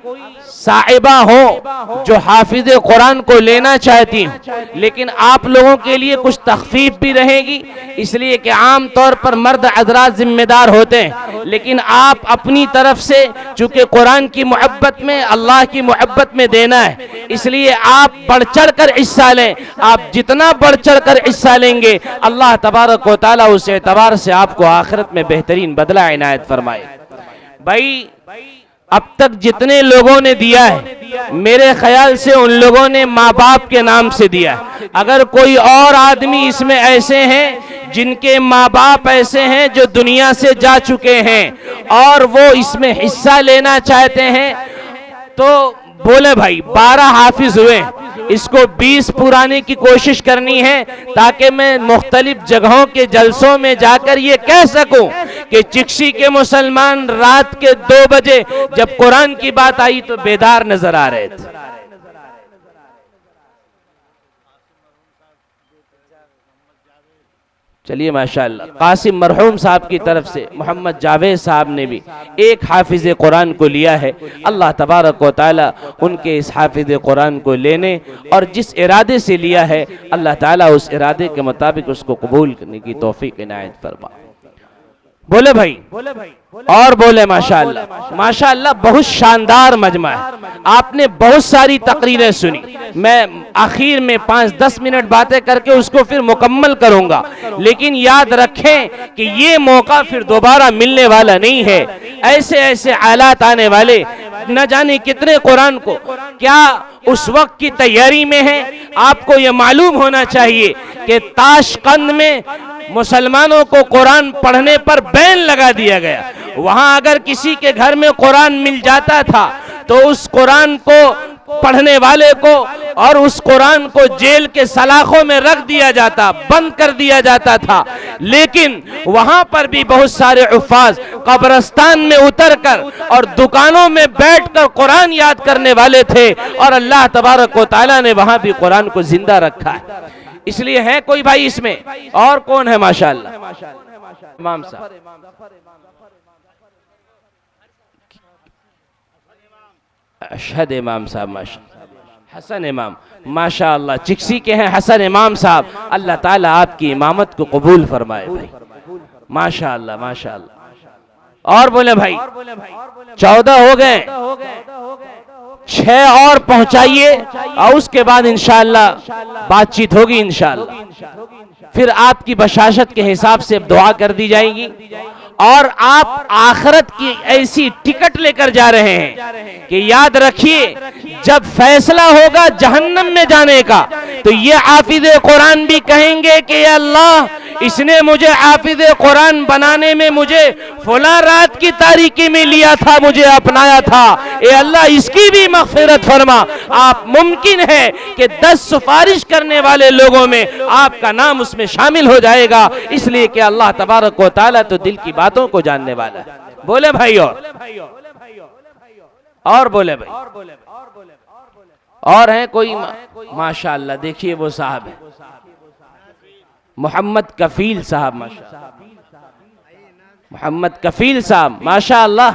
साहिबा हो जो हाफिज कुरान को लेना चाहती हैं, लेकिन आप लोगों के लिए कुछ तखफीफ भी रहेगी, इसलिए कि आम तौर पर मर्द हजरात जिम्मेदार होते हैं, लेकिन आप अपनी तरफ से चूंकि कुरान की मोहब्बत में, अल्लाह की मोहब्बत में देना है, इसलिए आप बढ़ चढ़ कर हिस्सा लें। आप जितना बढ़ चढ़ कर हिस्सा लेंगे अल्लाह तबारक व तआला उस एतबार से आपको आखिरत में बेहतरीन बदला इनायत फरमाए। भाई अब तक जितने लोगों ने दिया है मेरे ख्याल से उन लोगों ने माँ बाप के नाम से दिया। अगर कोई और आदमी इसमें ऐसे हैं जिनके माँ बाप ऐसे हैं जो दुनिया से जा चुके हैं और वो इसमें हिस्सा लेना चाहते हैं, तो बोले भाई 12 हाफिज हुए, इसको 20 पुराने की कोशिश करनी है ताकि मैं मुख्तलिफ जगहों के जलसों में जाकर ये कह सकूं कि चिक्सी के मुसलमान रात के 2 बजे जब कुरान की बात आई तो बेदार नजर आ रहे थे। चलिए माशाअल्लाह, कासिम मरहूम साहब की तरफ से मोहम्मद जावेद साहब ने भी एक हाफिज कुरान को लिया है। अल्लाह तबारक व तआला उनके इस हाफिज कुरान को लेने और जिस इरादे से लिया है अल्लाह ताला उस इरादे के मुताबिक उसको कबूल करने की तौफीक इनायत फरमा। बोले भाई और बोले माशाअल्लाह। माशाअल्लाह बहुत शानदार मजमा है, आपने बहुत सारी तकरीरें सुनी। मैं आखिर में 5-10 मिनट बातें करके उसको फिर मुकम्मल करूंगा, लेकिन याद रखें कि ये मौका फिर दोबारा मिलने वाला नहीं है। ऐसे ऐसे हालात आने वाले, न जाने कितने कुरान को क्या उस वक्त की तैयारी में है। आपको ये मालूम होना चाहिए कि ताशकंद में मुसलमानों को कुरान पढ़ने पर बैन लगा दिया गया। वहां अगर किसी के घर में कुरान मिल जाता था तो उस कुरान को पढ़ने वाले को और उस कुरान को जेल के सलाखों में रख दिया जाता, बंद कर दिया जाता था। लेकिन वहां पर भी बहुत हुफ्फाज हुफ्फाज कब्रिस्तान में उतरकर और दुकानों में बैठकर कुरान याद करने वाले थे और अल्लाह तबारक व तआला ने वहां भी कुरान को जिंदा रखा है। इसलिए है कोई भाई इसमें और कौन है माशाअल्लाह? इमाम साहब, अशहद इमाम साहब, माशाअल्लाह हसन इमाम, माशाअल्लाह चिक्सी के हैं हसन इमाम साहब। अल्लाह ताला आपकी इमामत को कबूल फरमाए भाई, माशाअल्लाह माशाअल्लाह। और बोले भाई 14 हो गए, 6 और पहुंचाइए और उसके बाद इंशाअल्लाह बातचीत होगी इंशाअल्लाह। फिर आपकी बशाशत के हिसाब से दुआ कर दी जाएगी और आप आखिरत की ऐसी टिकट लेकर जा रहे हैं कि याद रखिए जब फैसला होगा जहन्नम में जाने का तो ये हाफिज कुरान भी कहेंगे कि अल्लाह इसने मुझे हाफिज कुरान बनाने में मुझे फला रात की तारीकी में लिया था, मुझे अपनाया था, ए अल्लाह इसकी भी मग़फ़िरत फरमा। आप मुमकिन है कि 10 सिफारिश करने वाले लोगों में आपका नाम उसमें शामिल हो जाएगा, इसलिए कि अल्लाह तबारक व तआला तो दिल की बातों को जानने वाला है। बोले भाई और बोले भाई और हैं कोई? माशाअल्लाह देखिए वो साहब है मोहम्मद कफील साहब, माशाअल्लाह मोहम्मद कफील साहब माशाअल्लाह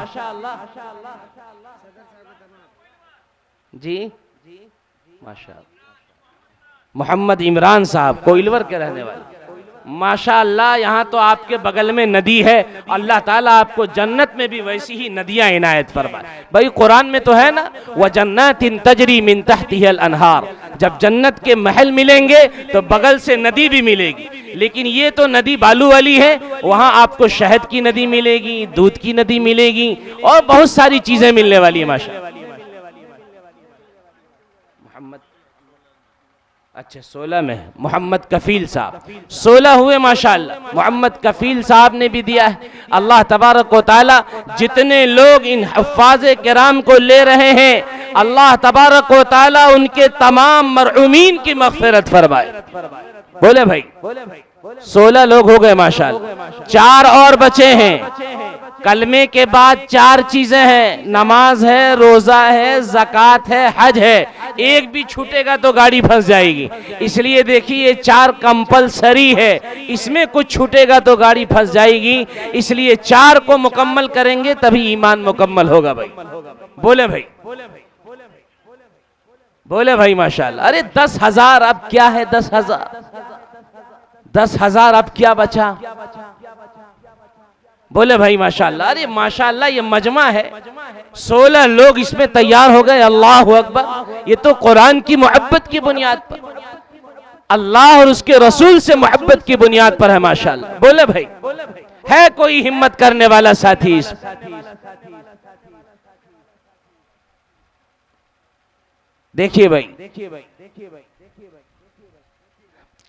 जी, माशाअल्लाह। मोहम्मद इमरान साहब कोइलवर के रहने वाले, माशाअल्लाह। यहाँ तो आपके बगल में नदी है, अल्लाह ताला आपको जन्नत में भी वैसी ही नदियां इनायत फरमाए। भाई कुरान में तो है ना, व जन्नातिन तजरी मिन तहतिहल अनहार, जब जन्नत के महल मिलेंगे तो बगल से नदी भी मिलेगी। लेकिन ये तो नदी बालू वाली है, वहां आपको शहद की नदी मिलेगी, दूध की नदी मिलेगी और बहुत सारी चीजें मिलने वाली है माशाअल्लाह। मोहम्मद अच्छा 16 में मोहम्मद कफील साहब 16 हुए माशाअल्लाह। मोहम्मद कफील साहब ने भी दिया है। अल्लाह तबारक व तआला जितने लोग इन हुफ्फाज़ किराम को ले रहे हैं अल्लाह तबारक व तआला उनके तमाम मरहूमीन की मग़फ़िरत फरमाए। बोले भाई 16 लोग हो गए माशाअल्लाह। 4 और बचे हैं। कलमे के बाद 4 चीजें हैं, नमाज है, रोजा है, ज़कात है, हज है। एक भी छूटेगा तो गाड़ी फंस जाएगी, इसलिए देखिए ये 4 कंपलसरी है, इसमें कुछ छूटेगा तो गाड़ी फंस जाएगी। इसलिए 4 को मुकम्मल करेंगे तभी ईमान मुकम्मल होगा भाई। बोले भाई बोले भाई माशाअल्लाह। अरे 10,000 अब क्या है, 10,000 अब क्या बचा? बोले भाई माशाअल्लाह। अरे माशाअल्लाह ये मजमा है, 16 लोग इसमें तैयार हो गए। अल्लाह अकबर। ये तो कुरान की मोहब्बत की बुनियाद पर, अल्लाह और उसके रसूल से मोहब्बत की बुनियाद पर है माशाअल्लाह। बोले भाई है कोई हिम्मत करने वाला साथी इस? देखिए भाई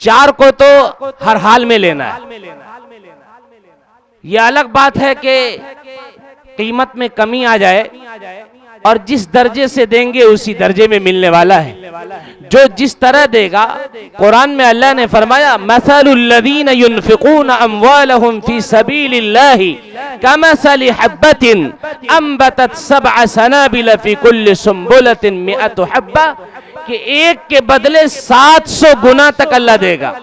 4 को तो हर हाल में लेना है। यह अलग बात है कि कीमत में कमी आ जाए और जिस दर्जे से देंगे उसी दर्जे में मिलने वाला है। जो जिस तरह देगा, कुरान में अल्लाह ने फरमाया मसलुल्लज़ीन युनफ़िक़ून अम्वालहुम फ़ी सबीलिल्लाहि कमसलि हब्बतिन अंबतत सबअ सनाबिल फ़ी कुल्लि सुंबुलतिन मिअतु हब्बा, कि एक के बदले 700 गुना तक अल्लाह देगा।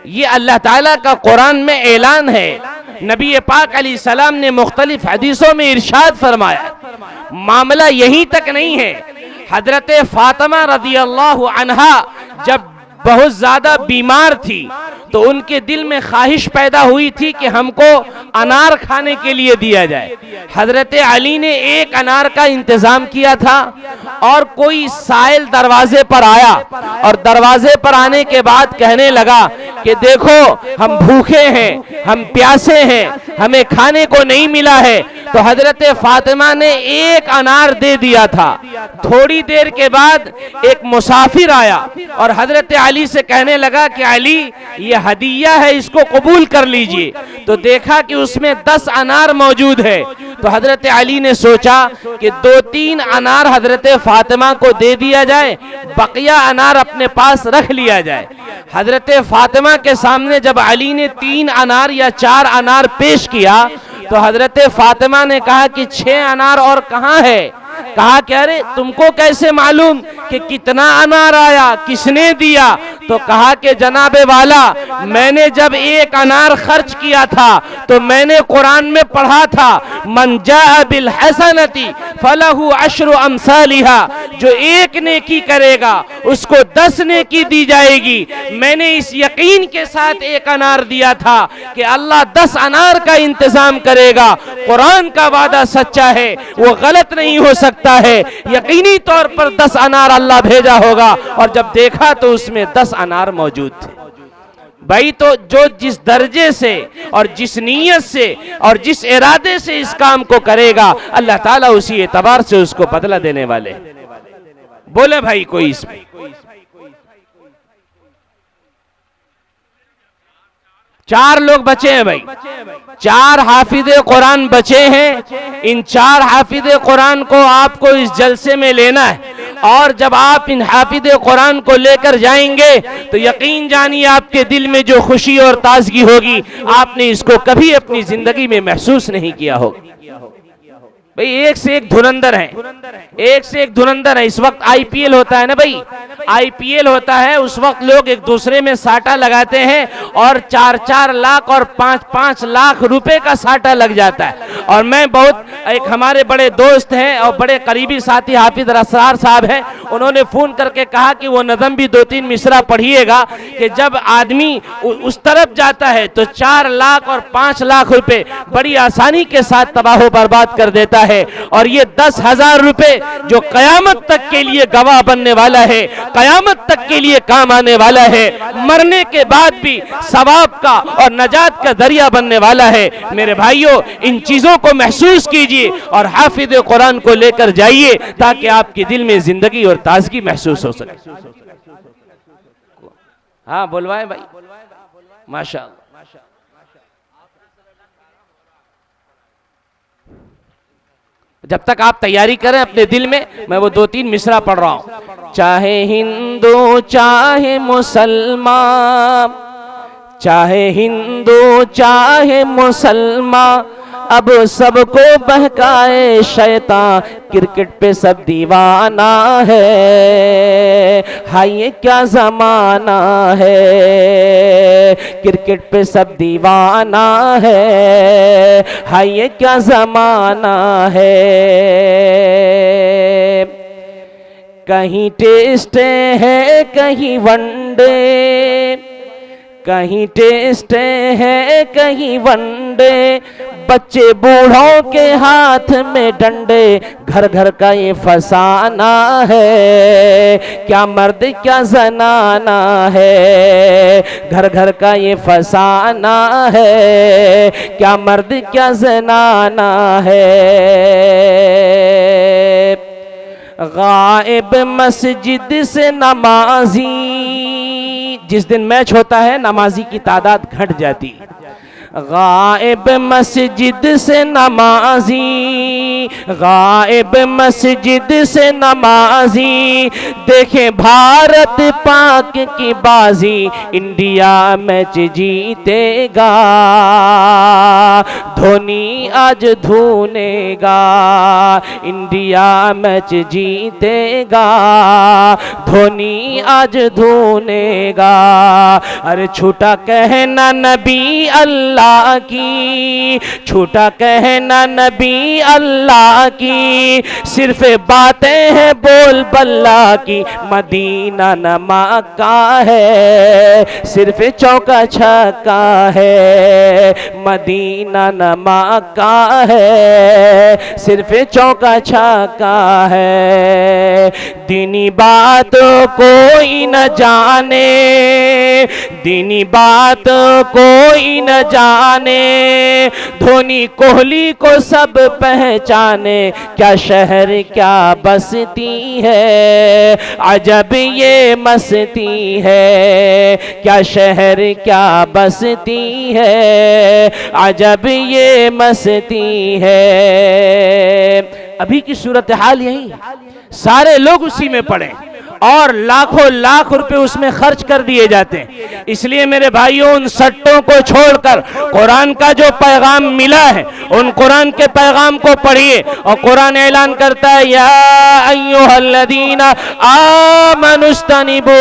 ये अल्लाह ताला का कुरान में ऐलान है। नबी पाक अलैहिस्सलाम ने मुख्तलिफ हदीसों में इरशाद फरमाया। मामला यहीं तक नहीं है, हजरत फातिमा रज़ी अल्लाहु अन्हा जब बहुत ज्यादा बीमार थी तो उनके दिल में ख्वाहिश पैदा हुई थी कि हमको अनार खाने के लिए दिया जाए। हजरत अली ने एक अनार का इंतजाम किया था और कोई साइल दरवाजे पर आया और दरवाजे पर आने के बाद कहने लगा कि देखो हम भूखे हैं, हम प्यासे हैं, हमें खाने को नहीं मिला है। तो हजरत फातिमा ने एक अनार दे दिया था। थोड़ी देर के बाद एक मुसाफिर आया और हजरत अली से कहने लगा कि अली ये हदिया है, इसको कबूल कर लीजिए। तो देखा कि उसमें 10 अनार मौजूद है। तो हजरत अली ने सोचा कि 2-3 अनार हजरत फातिमा को दे दिया जाए, बकिया अनार अपने पास रख लिया जाए। हजरत फातिमा के सामने जब अली ने 3 अनार या 4 अनार पेश किया तो हजरत फातिमा ने कहा कि 6 अनार और कहाँ है। कहा कि अरे तुमको कैसे मालूम कि कितना अनार आया, किसने दिया। तो कहा कि जनाबे वाला, मैंने जब एक अनार खर्च किया था तो मैंने कुरान में पढ़ा था मन जाअ बिल हसनती फलहु अश्रु अमसालिहा, जो एक नेकी करेगा उसको 10 नेकी दी जाएगी। मैंने इस यकीन के साथ एक अनार दिया था कि अल्लाह 10 अनार का इंतजाम करेगा। कुरान का वादा सच्चा है, वो गलत नहीं हो सकता है। यकीनी तौर पर 10 अनार अल्लाह भेजा होगा और जब देखा तो उसमें 10 अनार मौजूद थे। भाई तो जो जिस दर्जे से और जिस नीयत से और जिस इरादे से इस काम को करेगा, अल्लाह ताला उसी एतबार से उसको बदला देने वाले। बोले भाई कोई इसमें? चार लोग बचे हैं भाई, 4 हाफिज़े कुरान बचे हैं। इन 4 हाफिज़े कुरान को आपको इस जलसे में लेना है और जब आप इन हाफिज़े कुरान को लेकर जाएंगे तो यकीन जानिए आपके दिल में जो खुशी और ताजगी होगी, आपने इसको कभी अपनी जिंदगी में महसूस नहीं किया होगा। भाई एक से एक धुरंधर है, एक से एक धुरंधर है। इस वक्त आईपीएल होता है ना भाई, आईपीएल होता है, उस वक्त लोग एक दूसरे में साटा लगाते हैं और 4-4 लाख और 5-5 लाख रुपए का साटा लग जाता है। और मैं बहुत, एक हमारे बड़े दोस्त हैं और बड़े करीबी साथी हाफिज असरार साहब हैं, उन्होंने फोन करके कहा कि वो नज़म भी 2-3 मिसरा पढ़िएगा कि जब आदमी उस तरफ जाता है तो 4 लाख और 5 लाख रुपए बड़ी आसानी के साथ तबाह बर्बाद कर देता है। और ये 10,000 रुपए जो कयामत तक के लिए गवाह बनने वाला है, कयामत तक के लिए काम आने वाला है, मरने के बाद भी सवाब का और नजात का दरिया बनने वाला है। मेरे भाइयों, इन चीजों को महसूस कीजिए और हाफिज़ कुरान को लेकर जाइए ताकि आपके दिल में जिंदगी और ताजगी महसूस हो सके। हाँ बोलवाए भाई, माशाअल्लाह। जब तक आप तैयारी करें अपने दिल में, मैं वो 2-3 मिसरा पढ़ रहा हूं। चाहे हिंदू चाहे मुसलमान, चाहे हिंदू चाहे मुसलमान, अब सबको बहकाए शैतान, क्रिकेट पे सब दीवाना है। हाय ये क्या जमाना है, क्रिकेट पे सब दीवाना है। हाय ये क्या जमाना है। कहीं टेस्ट है कहीं वनडे, कहीं टेस्ट है कहीं वनडे, बच्चे बूढ़ों के हाथ में डंडे, घर घर का ये फसाना है। क्या मर्द क्या जनाना है, घर घर का ये फसाना है। क्या मर्द क्या जनाना है। गायब मस्जिद से नमाजी, जिस दिन मैच होता है नमाजी की तादाद घट जाती। गायब मस्जिद से नमाजी, गायब मस्जिद से नमाजी, देखे भारत पाक की बाजी, इंडिया मैच जीतेगा, धोनी आज धुनेगा, इंडिया मैच जीतेगा, धोनी आज धुनेगा। अरे छूटा कहना नबी अल्लाह की, छूटा कहना नबी अल्लाह की, सिर्फ बातें हैं बोल बल्ला की, मदीना न मक्का है, सिर्फ चौका छक्का है, मदीना न मक्का है, सिर्फ चौका छक्का है। दीनी बात कोई न जाने, दीनी बात कोई न जाने, धोनी कोहली को सब पहचाने, क्या शहर क्या बसती है, अजब ये मस्ती है, क्या शहर क्या बसती है, अजब ये मस्ती है। अभी की सूरत हाल यही, सारे लोग उसी में पड़े और लाखों लाख रुपए उसमें खर्च कर दिए जाते हैं। इसलिए मेरे भाइयों, उन सट्टों को छोड़कर कुरान का जो पैगाम मिला है, उन कुरान के पैगाम को पढ़िए। और कुरान ऐलान करता है, या अय्युहल्लज़ीना आमनुस्तनिबू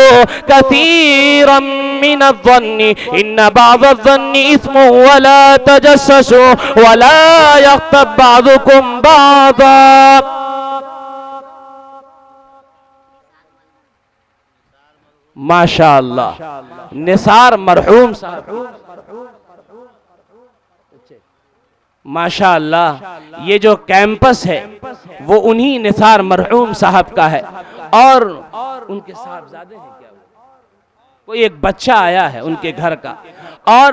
कसीरम मिनज़्ज़न्नि इन्न बअज़-ज़न्नि इस्मुन वला तजस्ससू वला यग़्तब बअज़ुकुम बअज़ा। माशाअल्लाह, निसार मरहूम साहब, माशाअल्लाह, ये जो कैंपस है वो उन्हीं निसार मरहूम साहब का है। और उनके साहबजादे हैं क्या, कोई एक बच्चा आया है उनके घर का, और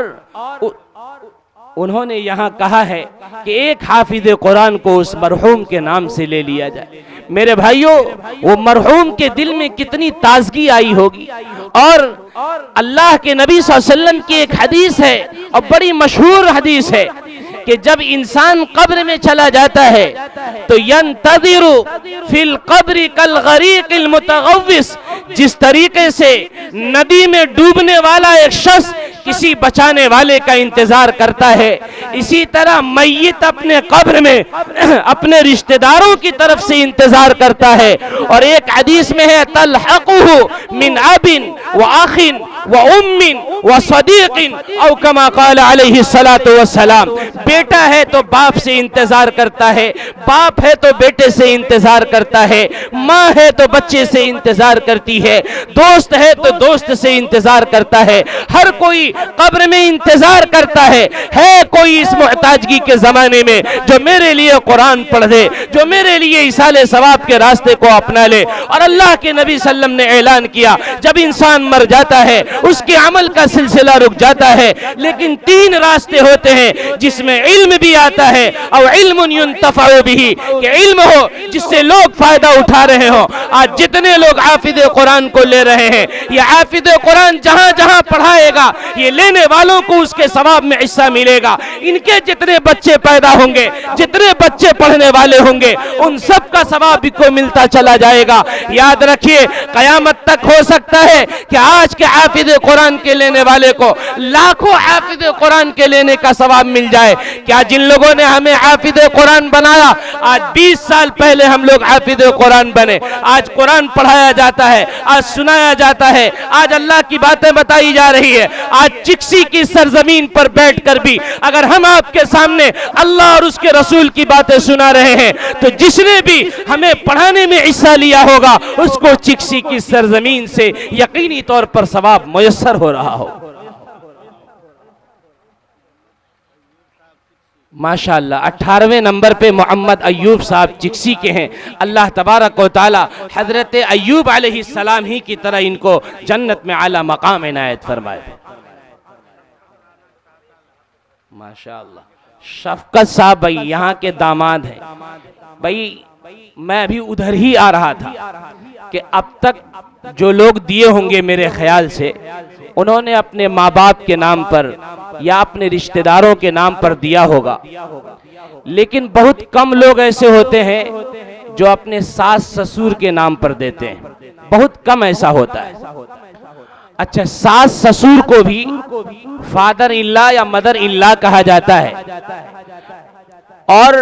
उन्होंने यहाँ कहा है कि एक हाफिज कुरान को उस मरहूम के नाम से ले लिया जाए। मेरे भाइयों, वो मरहूम के दिल में कितनी ताजगी आई होगी। और अल्लाह के नबी सल्लल्लाहु अलैहि वसल्लम की एक हदीस है, और बड़ी मशहूर हदीस है, कि जब इंसान कब्र में चला जाता है तो यंतज़िरु फिल कब्रि कल गरीक़िल मुतग़व्विस, जिस तरीके से नदी में डूबने वाला एक शख्स किसी बचाने वाले का इंतजार करता है, इसी तरह मैयत अपने कब्र में अपने रिश्तेदारों की तरफ से इंतजार करता है। और एक हदीस में है, तलहक़ुहु मिन अबिन व अखिन व उम्मिन व सदीक़िन औ कमा क़ाल अलैहि सलातु वस्सलाम। बेटा है तो बाप से इंतजार करता है, बाप है तो बेटे से इंतजार करता है, माँ है तो बच्चे से इंतजार करती है, दोस्त है तो दोस्त से इंतजार करता है। हर कोई कब्र में इंतजार करता है कोई इस मुहताजगी के जमाने में जो मेरे लिए कुरान पढ़ दे, जो मेरे लिए इसाले सवाब के रास्ते को अपना ले। और अल्लाह के नबी सल्लम ने ऐलान किया, जब इंसान मर जाता है उसके अमल का सिलसिला रुक जाता है, लेकिन तीन रास्ते होते हैं जिसमें इल्म भी आता है, और इल्मुन युंतफ़अु बिही, कि इल्म हो जिससे लोग फायदा उठा रहे हो। आज जितने लोग हाफिज कुरान को ले रहे हैं, ये हाफिज कुरान जहां जहां पढ़ाएगा, ये लेने वालों को उसके सवाब में हिस्सा मिलेगा। इनके जितने बच्चे पैदा होंगे, जितने बच्चे पढ़ने वाले होंगे, उन सब का सवाब भी को मिलता चला जाएगा। याद रखिए, कयामत तक हो सकता है कि आज के हाफिज कुरान के लेने वाले को लाखों हाफिज कुरान के लेने का सवाब मिल जाए। क्या जिन लोगों ने हमें हाफिज कुरान बनाया, आज 20 साल पहले हम लोग हाफिज कुरान बने। आज कुरान पढ़ाया जाता है, आज सुनाया जाता है, आज अल्लाह की बातें बताई जा रही है। आज चिक्सी की सरजमीन पर बैठकर भी अगर हम आपके सामने अल्लाह और उसके रसूल की बातें सुना रहे हैं, तो जिसने भी हमें पढ़ाने में हिस्सा लिया होगा, उसको चिक्सी की सरजमीन से यकीनी तौर पर सवाब मुयस्सर हो रहा हो। माशाअल्लाह 18वें नंबर पे मोहम्मद अय्यूब साहब चिक्सी के हैं। अल्लाह तबारक व तआला हजरत अय्यूब अलैहिस्सलाम ही की तरह इनको जन्नत में आला मकाम इनायत फरमाए। माशाअल्लाह। शफकत साहब भाई यहाँ के दामाद हैं। भाई मैं अभी उधर ही आ रहा था कि अब तक जो लोग दिए होंगे मेरे ख्याल से उन्होंने अपने माँ बाप के नाम पर या अपने रिश्तेदारों के नाम पर दिया होगा, लेकिन बहुत कम लोग ऐसे होते हैं जो अपने सास ससुर के नाम पर देते हैं, बहुत कम ऐसा होता है। अच्छा, सास ससुर को भी फादर इल्ला या मदर इल्ला कहा जाता है, और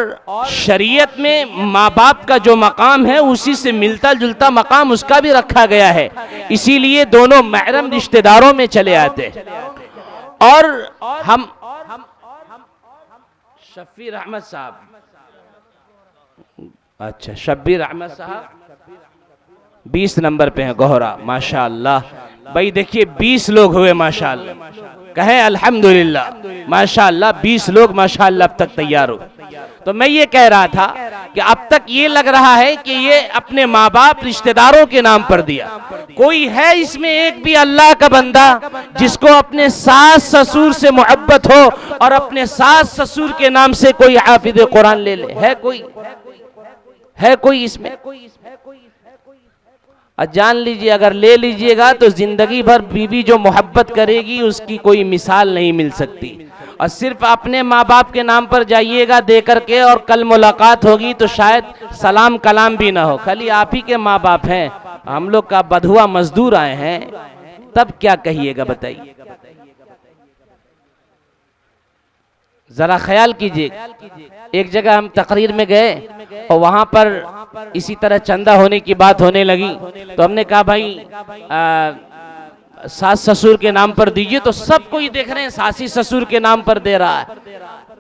शरीयत में माँ बाप का जो मकाम है उसी से मिलता जुलता मकाम उसका भी रखा गया है, इसीलिए दोनों महरम रिश्तेदारों में चले आते हैं। और हम शफीर अहमद साहब, अच्छा शब्बीर अहमद साहब 20 नंबर पे हैं गोहरा, माशाअल्लाह। भाई देखिए 20 लोग हुए माशाअल्लाह, कहें अल्हम्दुलिल्लाह माशाअल्लाह, 20 लोग माशाअल्लाह अब तक तैयार हो। तो मैं ये कह रहा था कि अब तक ये लग रहा है कि ये अपने माँ बाप रिश्तेदारों के नाम पर दिया। कोई है इसमें एक भी अल्लाह का बंदा जिसको अपने सास ससुर से मोहब्बत हो और अपने सास ससुर के नाम से कोई हाफिज कुरान ले ले? है कोई? है कोई इसमें? और जान लीजिए, अगर ले लीजिएगा तो जिंदगी भर बीवी जो मोहब्बत करेगी उसकी कोई मिसाल नहीं मिल सकती। और सिर्फ अपने माँ बाप के नाम पर जाइएगा दे करके और कल मुलाकात होगी तो शायद सलाम कलाम भी ना हो, खाली आप ही के माँ बाप हैं, हम लोग का बधुआ मजदूर आए हैं, तब क्या कहिएगा बताइए? जरा ख्याल कीजिए, एक जगह हम तकरीर में गए और वहां पर इसी तरह चंदा होने की बात होने लगी, तो हमने कहा भाई सास ससुर के नाम पर दीजिए, तो सब कोई देख रहे हैं सासी ससुर के नाम पर दे रहा है।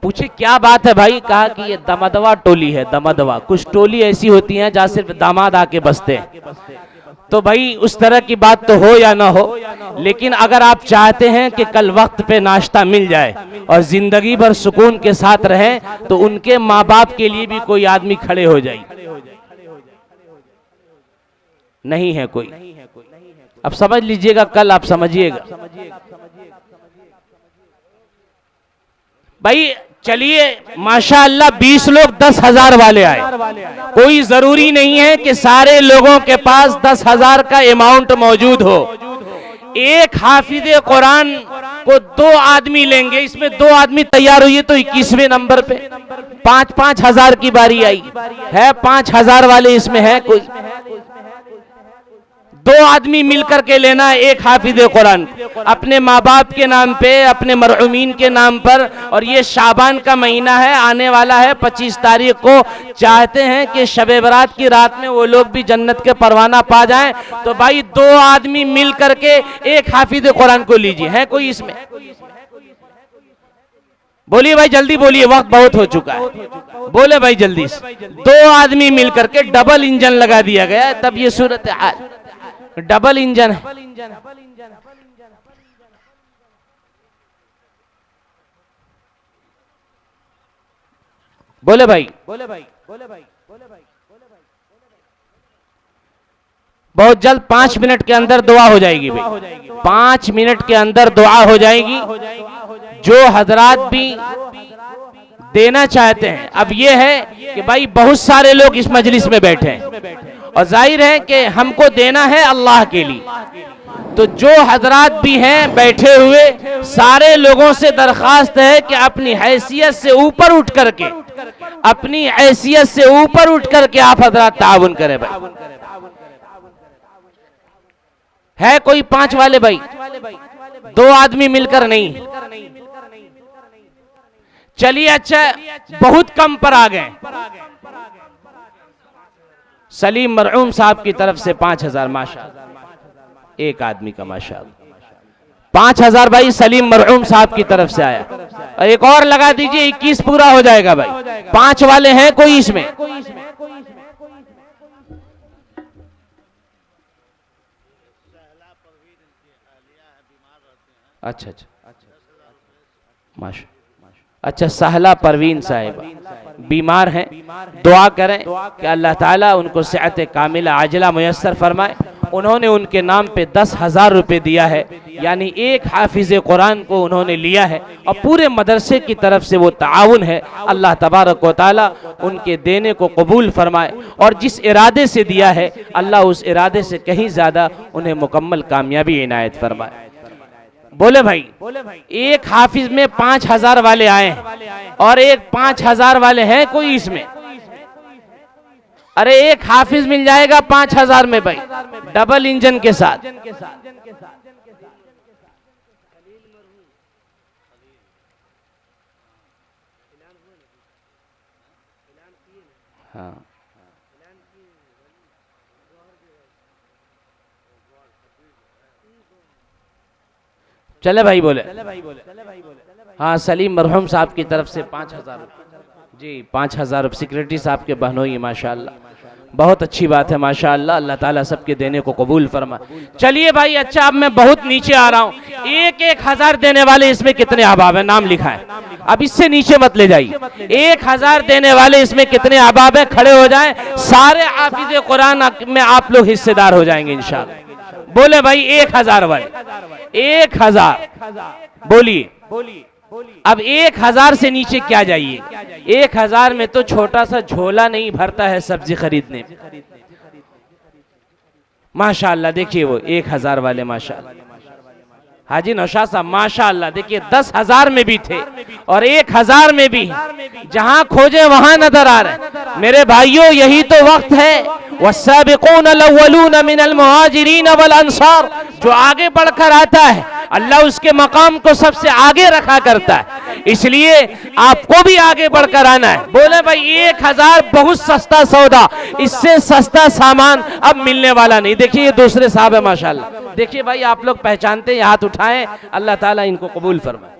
पूछे क्या बात है भाई? कहा कि ये दमदवा टोली है, दमदवा, कुछ टोली ऐसी होती हैं जहाँ सिर्फ दामाद आके बसते हैं। तो भाई उस तरह की बात तो हो या ना हो, लेकिन अगर आप चाहते हैं कि कल वक्त पे नाश्ता मिल जाए और जिंदगी भर सुकून के साथ रहें, तो उनके माँ बाप के लिए भी कोई आदमी खड़े हो जाए। नहीं है कोई, अब समझ लीजिएगा, कल आप समझिएगा भाई। चलिए माशाअल्लाह 20 लोग 10,000 वाले आए, कोई जरूरी नहीं है कि सारे लोगों के पास 10,000 का अमाउंट मौजूद हो। एक हाफिज कुरान को 2 आदमी लेंगे, इसमें 2 आदमी तैयार हुई तो 21वें नंबर पे 5-5 हजार की बारी आई है। 5,000 वाले इसमें है कोई? 2 आदमी मिलकर के लेना है एक हाफिज कुरान, अपने माँ बाप के नाम पे, अपने मरहुमीन के नाम पर। और ये शाबान का महीना है, आने वाला है 25 तारीख को। चाहते हैं कि शबे बरात की रात में वो लोग भी जन्नत के परवाना पा जाएं, तो भाई 2 आदमी मिल करके एक हाफिज कुरान को लीजिए। है कोई इसमें? बोलिए भाई, जल्दी बोलिए, वक्त बहुत हो चुका है, बोले भाई जल्दी से। 2 आदमी मिल करके डबल इंजन लगा दिया गया, तब ये सूरत हाल, डबल इंजन है। बोले भाई, बहुत जल्द 5 मिनट के अंदर दुआ हो जाएगी भाई, 5 मिनट के अंदर दुआ हो जाएगी। जो हजरात भी देना चाहते हैं, अब ये है कि भाई बहुत सारे लोग इस मजलिस में बैठे हैं और जाहिर है कि हमको देना है अल्लाह के लिए, तो जो हजरात भी हैं बैठे हुए, सारे लोगों से दरखास्त है कि अपनी हैसियत से ऊपर उठ करके, अपनी हैसियत से ऊपर उठ करके आप हजरात ताउन करें भाई। है कोई 5 वाले भाई? 2 आदमी मिलकर नहीं। चलिए अच्छा, बहुत कम पर आ गए। सलीम मरहूम साहब की तरफ से 5,000 माशाअल्लाह, एक आदमी का माशाअल्लाह 5,000 भाई सलीम मरहूम साहब की तरफ से आया। और एक और लगा दीजिए, 21 पूरा हो जाएगा भाई। 5 वाले हैं कोई इसमें? अच्छा अच्छा माशा, अच्छा सहला परवीन साहिबा बीमार हैं, दुआ करें कि अल्लाह ताला उनको सेहत कामिला आजिला मुयस्सर फरमाए। उन्होंने उनके नाम पे 10,000 रुपये दिया है, यानी एक हाफिज कुरान को उन्होंने लिया है और पूरे मदरसे की तरफ से वो ताउन है। अल्लाह तबारक व तआला उनके देने को कबूल फरमाए और जिस इरादे से दिया है अल्लाह उस इरादे से कहीं ज़्यादा उन्हें मुकम्मल कामयाबी इनायत फरमाए। बोले भाई एक हाफिज में 5000 वाले आए हैं और एक 5000 वाले हैं कोई इसमें? अरे एक हाफिज मिल जाएगा 5000 में भाई, डबल इंजन के साथ। हाँ चले भाई बोले। हाँ सलीम मरहूम साहब की तरफ से 5000 जी, 5000 रुपये सिक्योरिटी साहब के बहनोई, माशाअल्लाह बहुत अच्छी बात है माशाअल्लाह। अल्लाह ताला सबके देने को कबूल फरमा। चलिए भाई अच्छा, अब मैं बहुत नीचे आ रहा हूँ। 1000 देने वाले इसमें कितने अहबाब है? नाम लिखा है, अब इससे नीचे मत ले जाइए। 1000 देने वाले इसमें कितने अहबाब है? खड़े हो जाएं। सारे हाफिज़ कुरान में आप लोग हिस्सेदार हो जाएंगे इंशाअल्लाह। बोले भाई 1000 वाले, 1000 बोलिए। अब 1000 से नीचे क्या जाइए? 1000 में तो छोटा सा झोला नहीं भरता है सब्जी खरीदने। माशाअल्लाह देखिए वो 1000 वाले माशाअल्लाह। हाजी नौशाद साहब माशाअल्लाह देखिए 10,000 में भी थे और 1000 में भी, जहां खोजे वहां नजर आ रहे। मेरे भाइयों यही तो वक्त है। वस्साबिकून अल-अव्वलून मिनल मुहाजिरीन वल अंसार, जो आगे बढ़कर आता है अल्लाह उसके मकाम को सबसे आगे रखा करता है, इसलिए आपको भी आगे बढ़कर आना है। बोले भाई 1000 बहुत सस्ता सौदा, इससे सस्ता सामान अब मिलने वाला नहीं। देखिए ये दूसरे साहब है माशाअल्लाह। देखिए भाई आप लोग पहचानते हैं, हाथ उठाएं, अल्लाह ताला इनको कबूल फरमाए।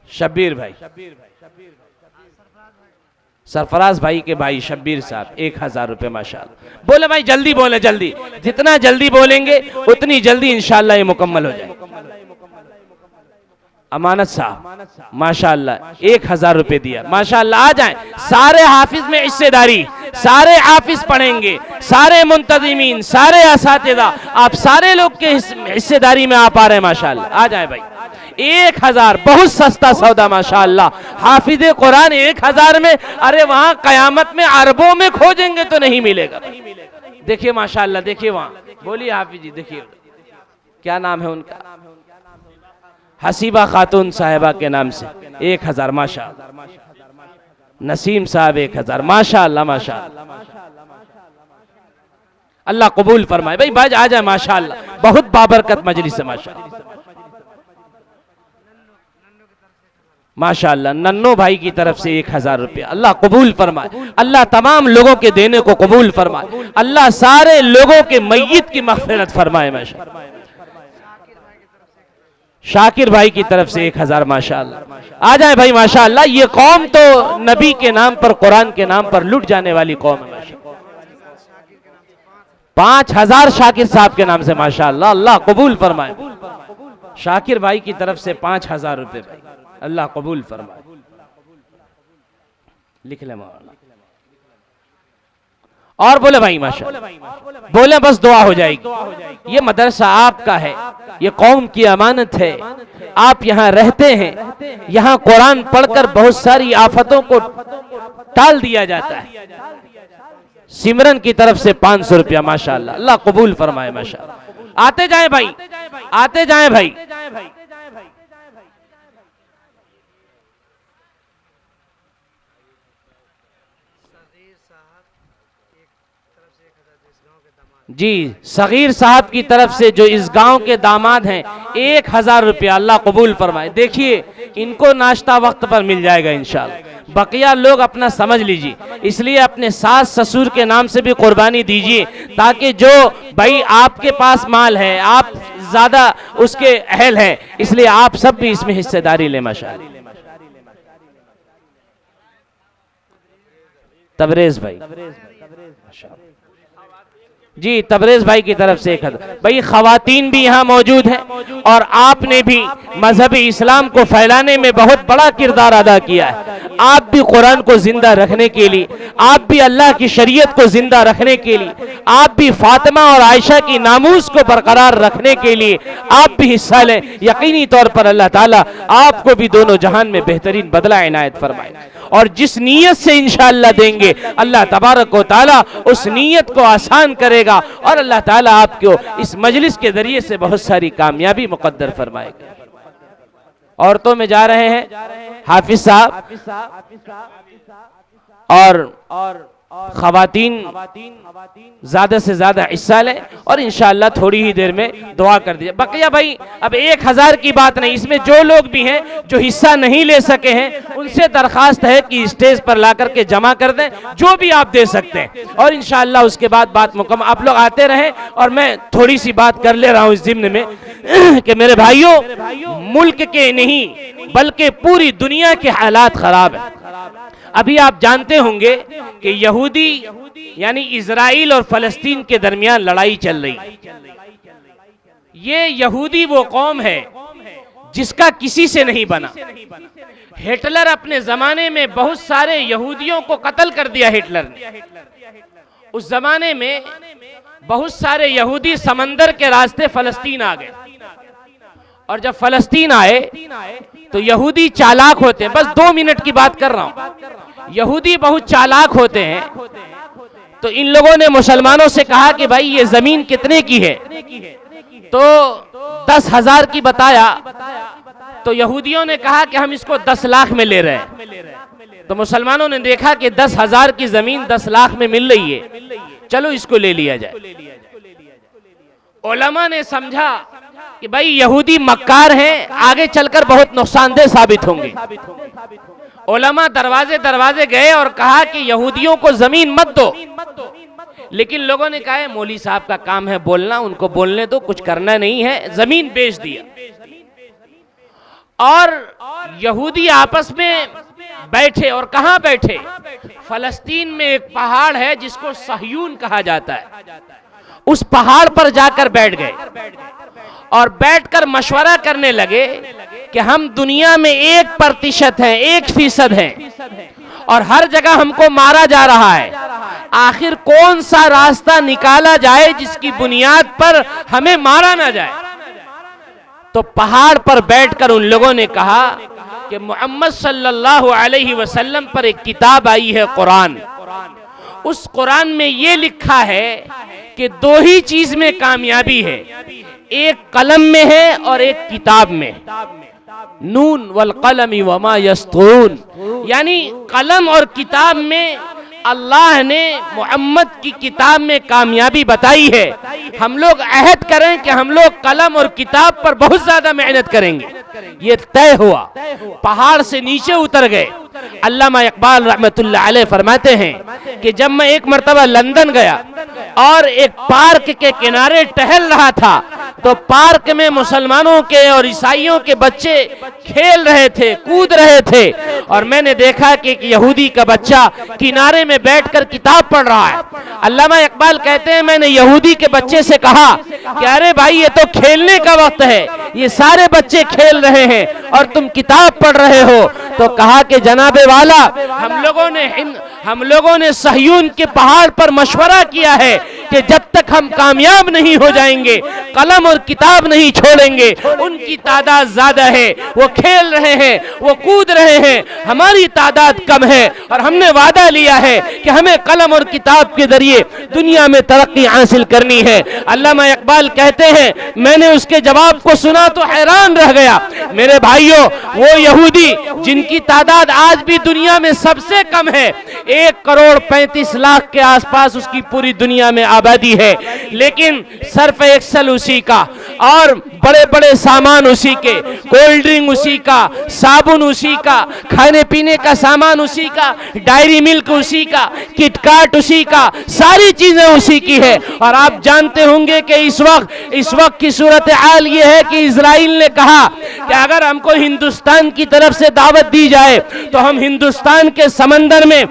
शब्बीर भाई, सरफराज भाई के भाई शब्बीर साहब 1000 रुपये माशाअल्लाह। बोले भाई जल्दी बोले, जल्दी, जितना जल्दी बोलेंगे उतनी जल्दी इंशाअल्लाह ये मुकम्मल हो जाए। अमानत साहब माशाअल्लाह 1000 रुपये दिया माशाअल्लाह। आ जाएं सारे हाफिज में हिस्सेदारी, सारे हाफिज पढ़ेंगे, सारे मुंतजिमीन, सारे असातिज़ा, आप सारे लोग के हिस्सेदारी में आप आ रहे हैं माशाअल्लाह। आ जाए भाई 1000 बहुत सस्ता सौदा माशाअल्लाह। हाफिज़े कुरान 1000 में, अरे वहां कयामत में अरबों में खोजेंगे तो नहीं मिलेगा। देखिए माशाअल्लाह, देखिए वहां, बोलिए हाफिज जी, देखिए क्या नाम है उनका? हसीबा खातून साहिबा के नाम से 1000 माशाअल्लाह। नसीम साहब 1000 माशाअल्लाह माशाअल्लाह। अल्लाह कबूल फरमाए। भाई बाज आ जाए माशाअल्लाह, बहुत बाबरकत मजलिस है माशाअल्लाह माशाअल्लाह। नन्नो भाई की तरफ से 1000 रुपये, अल्लाह कबूल फरमाए। अल्लाह तमाम लोगों के देने को कबूल फरमाए। अल्लाह सारे लोगों के मय्यत की मग़फ़िरत फरमाए माशाअल्लाह। शाकिर भाई की तरफ से 1000 माशाअल्लाह। आ जाए भाई माशाअल्लाह। ये कौम तो नबी के नाम पर, कुरान के नाम पर लुट जाने वाली कौम है माशाअल्लाह। 5000 शाकिर साहब के नाम से माशाअल्लाह, अल्लाह कबूल फरमाए। शाकिर भाई की तरफ से 5000 रुपये भाई, अल्लाह कबूल फरमाए। लिख ले मौलाना। और बोले भाई माशाअल्लाह, बोले बस दुआ हो जाएगी। ये मदरसा आपका है, ये कौम की अमानत है। आप यहाँ रहते हैं, यहाँ कुरान पढ़कर बहुत सारी आफतों को टाल दिया जाता है। सिमरन की तरफ से 500 रुपया माशाअल्लाह, अल्लाह कबूल फरमाए माशाअल्लाह। आते जाए भाई, आते जाए भाई। जी सगीर साहब की तरफ से जो इस गांव के दामाद हैं 1000 रुपया, अल्लाह कबूल फरमाए। देखिए इनको नाश्ता वक्त पर मिल जाएगा इंशाअल्लाह। बकिया लोग अपना समझ लीजिए, इसलिए अपने सास ससुर के नाम से भी कुर्बानी दीजिए, ताकि जो भाई आपके पास माल है, आप ज्यादा उसके अहल हैं, इसलिए आप सब भी इसमें हिस्सेदारी लें माशाअल्लाह। तबरेज भाई जी, तबरेज भाई की तरफ से 1000। भाई खवातीन भी यहाँ मौजूद हैं और आपने भी मजहबी इस्लाम को फैलाने में बहुत बड़ा किरदार अदा किया है। आप भी कुरान को जिंदा रखने के लिए, आप भी अल्लाह की शरीयत को जिंदा रखने के लिए, आप भी फातिमा और आयशा की नामूस को बरकरार रखने के लिए आप भी हिस्सा लें। यकीनी तौर पर अल्लाह ताला आपको भी दोनों जहान में बेहतरीन बदला इनायत फरमाए। और जिस नीयत से इंशाअल्लाह देंगे अल्लाह तबारक व तआला उस नीयत को आसान करेगा और अल्लाह ताला आपको इस मजलिस के जरिए से बहुत सारी कामयाबी मुकद्दर फरमाएगा। औरतों में जा रहे हैं हाफिज साहब और खवातीन ज्यादा से ज्यादा हिस्सा लें और इंशाअल्लाह थोड़ी ही देर में दुआ कर दीजिए। बकिया भाई अब 1000 की बात नहीं, इसमें जो लोग भी हैं जो हिस्सा नहीं ले सके हैं उनसे दरखास्त है कि स्टेज पर ला करके जमा कर दें जो भी आप दे सकते हैं और इंशाअल्लाह उसके बाद बात मुकम्मल। आप लोग आते रहें और मैं थोड़ी सी बात कर ले रहा हूं इस ज़िम्न में कि मेरे भाइयों मुल्क के नहीं बल्कि पूरी दुनिया के हालात खराब है। अभी आप जानते होंगे कि यहूदी यानी इजराइल और फलस्तीन के दरमियान लड़ाई चल रही। ये यहूदी वो कौम है जिसका किसी से नहीं बना। हिटलर अपने जमाने में बहुत सारे यहूदियों को कत्ल कर दिया। हिटलर ने उस जमाने में बहुत सारे यहूदी समंदर के रास्ते फलस्तीन आ गए और जब फलस्तीन आए तो यहूदी चालाक होते हैं। बस 2 मिनट की बात कर रहा हूं। यहूदी बहुत चालाक होते हैं तो इन लोगों ने मुसलमानों से कहा कि भाई ये जमीन कितने की है, तो 10,000 की बताया तो यहूदियों ने कहा कि हम इसको 10 लाख में ले रहे हैं। तो मुसलमानों ने देखा कि 10,000 की जमीन 10 लाख में मिल रही है, चलो इसको ले लिया जाए। उलमा ने समझा कि भाई यहूदी मक्कार हैं, आगे चलकर बहुत नुकसानदेह साबित होंगे। उलमा दरवाजे दरवाजे गए और कहा कि यहूदियों को जमीन मत दो, लेकिन लोगों ने कहा मौली साहब का काम है बोलना, उनको बोलने दो, कुछ करना नहीं है। जमीन बेच दिया और यहूदी आपस में बैठे और कहां बैठे, फलस्तीन में एक पहाड़ है जिसको सहयून कहा जाता है, उस पहाड़ पर जाकर बैठ गए और बैठकर मशवरा करने लगे कि हम दुनिया में 1% हैं, 1% हैं और हर जगह हमको मारा जा रहा है। आखिर कौन सा रास्ता निकाला जाए जिसकी बुनियाद पर हमें मारा ना जाए। तो पहाड़ पर बैठकर उन लोगों ने कहा कि मोहम्मद सल्लल्लाहु अलैहि वसल्लम पर एक किताब आई है कुरान। उस कुरान में ये लिखा है कि 2 ही चीज में कामयाबी है, एक कलम में है और एक किताब में। नून वल कलमी वमा यस्तून, यानी कलम और किताब में अल्लाह ने मोहम्मद की किताब में कामयाबी बताई है। हम लोग अहद करें कि हम लोग कलम और किताब पर बहुत ज्यादा मेहनत करेंगे। ये तय हुआ, पहाड़ से नीचे उतर गए। अल्लामा इकबाल रहमतुल्लाह अलैह फरमाते हैं कि जब मैं एक मर्तबा लंदन गया और एक पार्क के किनारे टहल रहा था तो पार्क में मुसलमानों के और ईसाइयों के बच्चे खेल रहे थे, कूद रहे थे और मैंने देखा कि एक यहूदी का बच्चा किनारे में बैठकर किताब पढ़ रहा है। अल्लामा इकबाल कहते हैं मैंने यहूदी के बच्चे से कहा कि अरे भाई ये तो खेलने का वक्त है, ये सारे बच्चे खेल रहे हैं और तुम किताब पढ़ रहे हो। तो कहा कि जनाबे वाला हम लोगों ने सहयून के पहाड़ पर मशवरा किया है कि जब तक हम कामयाब नहीं हो जाएंगे कलम और किताब नहीं छोड़ेंगे। उनकी तादाद ज्यादा है, वो खेल रहे हैं, वो कूद रहे हैं, हमारी तादाद कम है और हमने वादा लिया है कि हमें कलम और किताब के जरिए दुनिया में तरक्की हासिल करनी है। अल्लामा इकबाल कहते हैं मैंने उसके जवाब को सुना तो हैरान रह गया। मेरे भाइयों, वो यहूदी जिनकी तादाद आज भी दुनिया में सबसे कम है, 1,35,00,000 के आसपास उसकी पूरी दुनिया में आबादी है, लेकिन सर्फ एक्सल उसी का और बड़े बड़े सामान उसी के, कोल्ड ड्रिंक उसी का, साबुन उसी का, खाने पीने का सामान उसी का, डायरी मिल्क उसी का, किटकाट उसी का, सारी चीजें उसी की है। और आप जानते होंगे कि इस वक्त की सूरत हाल ये है कि इजराइल ने कहा कि अगर हमको हिंदुस्तान की तरफ से दावत दी जाए तो हम हिंदुस्तान के समंदर में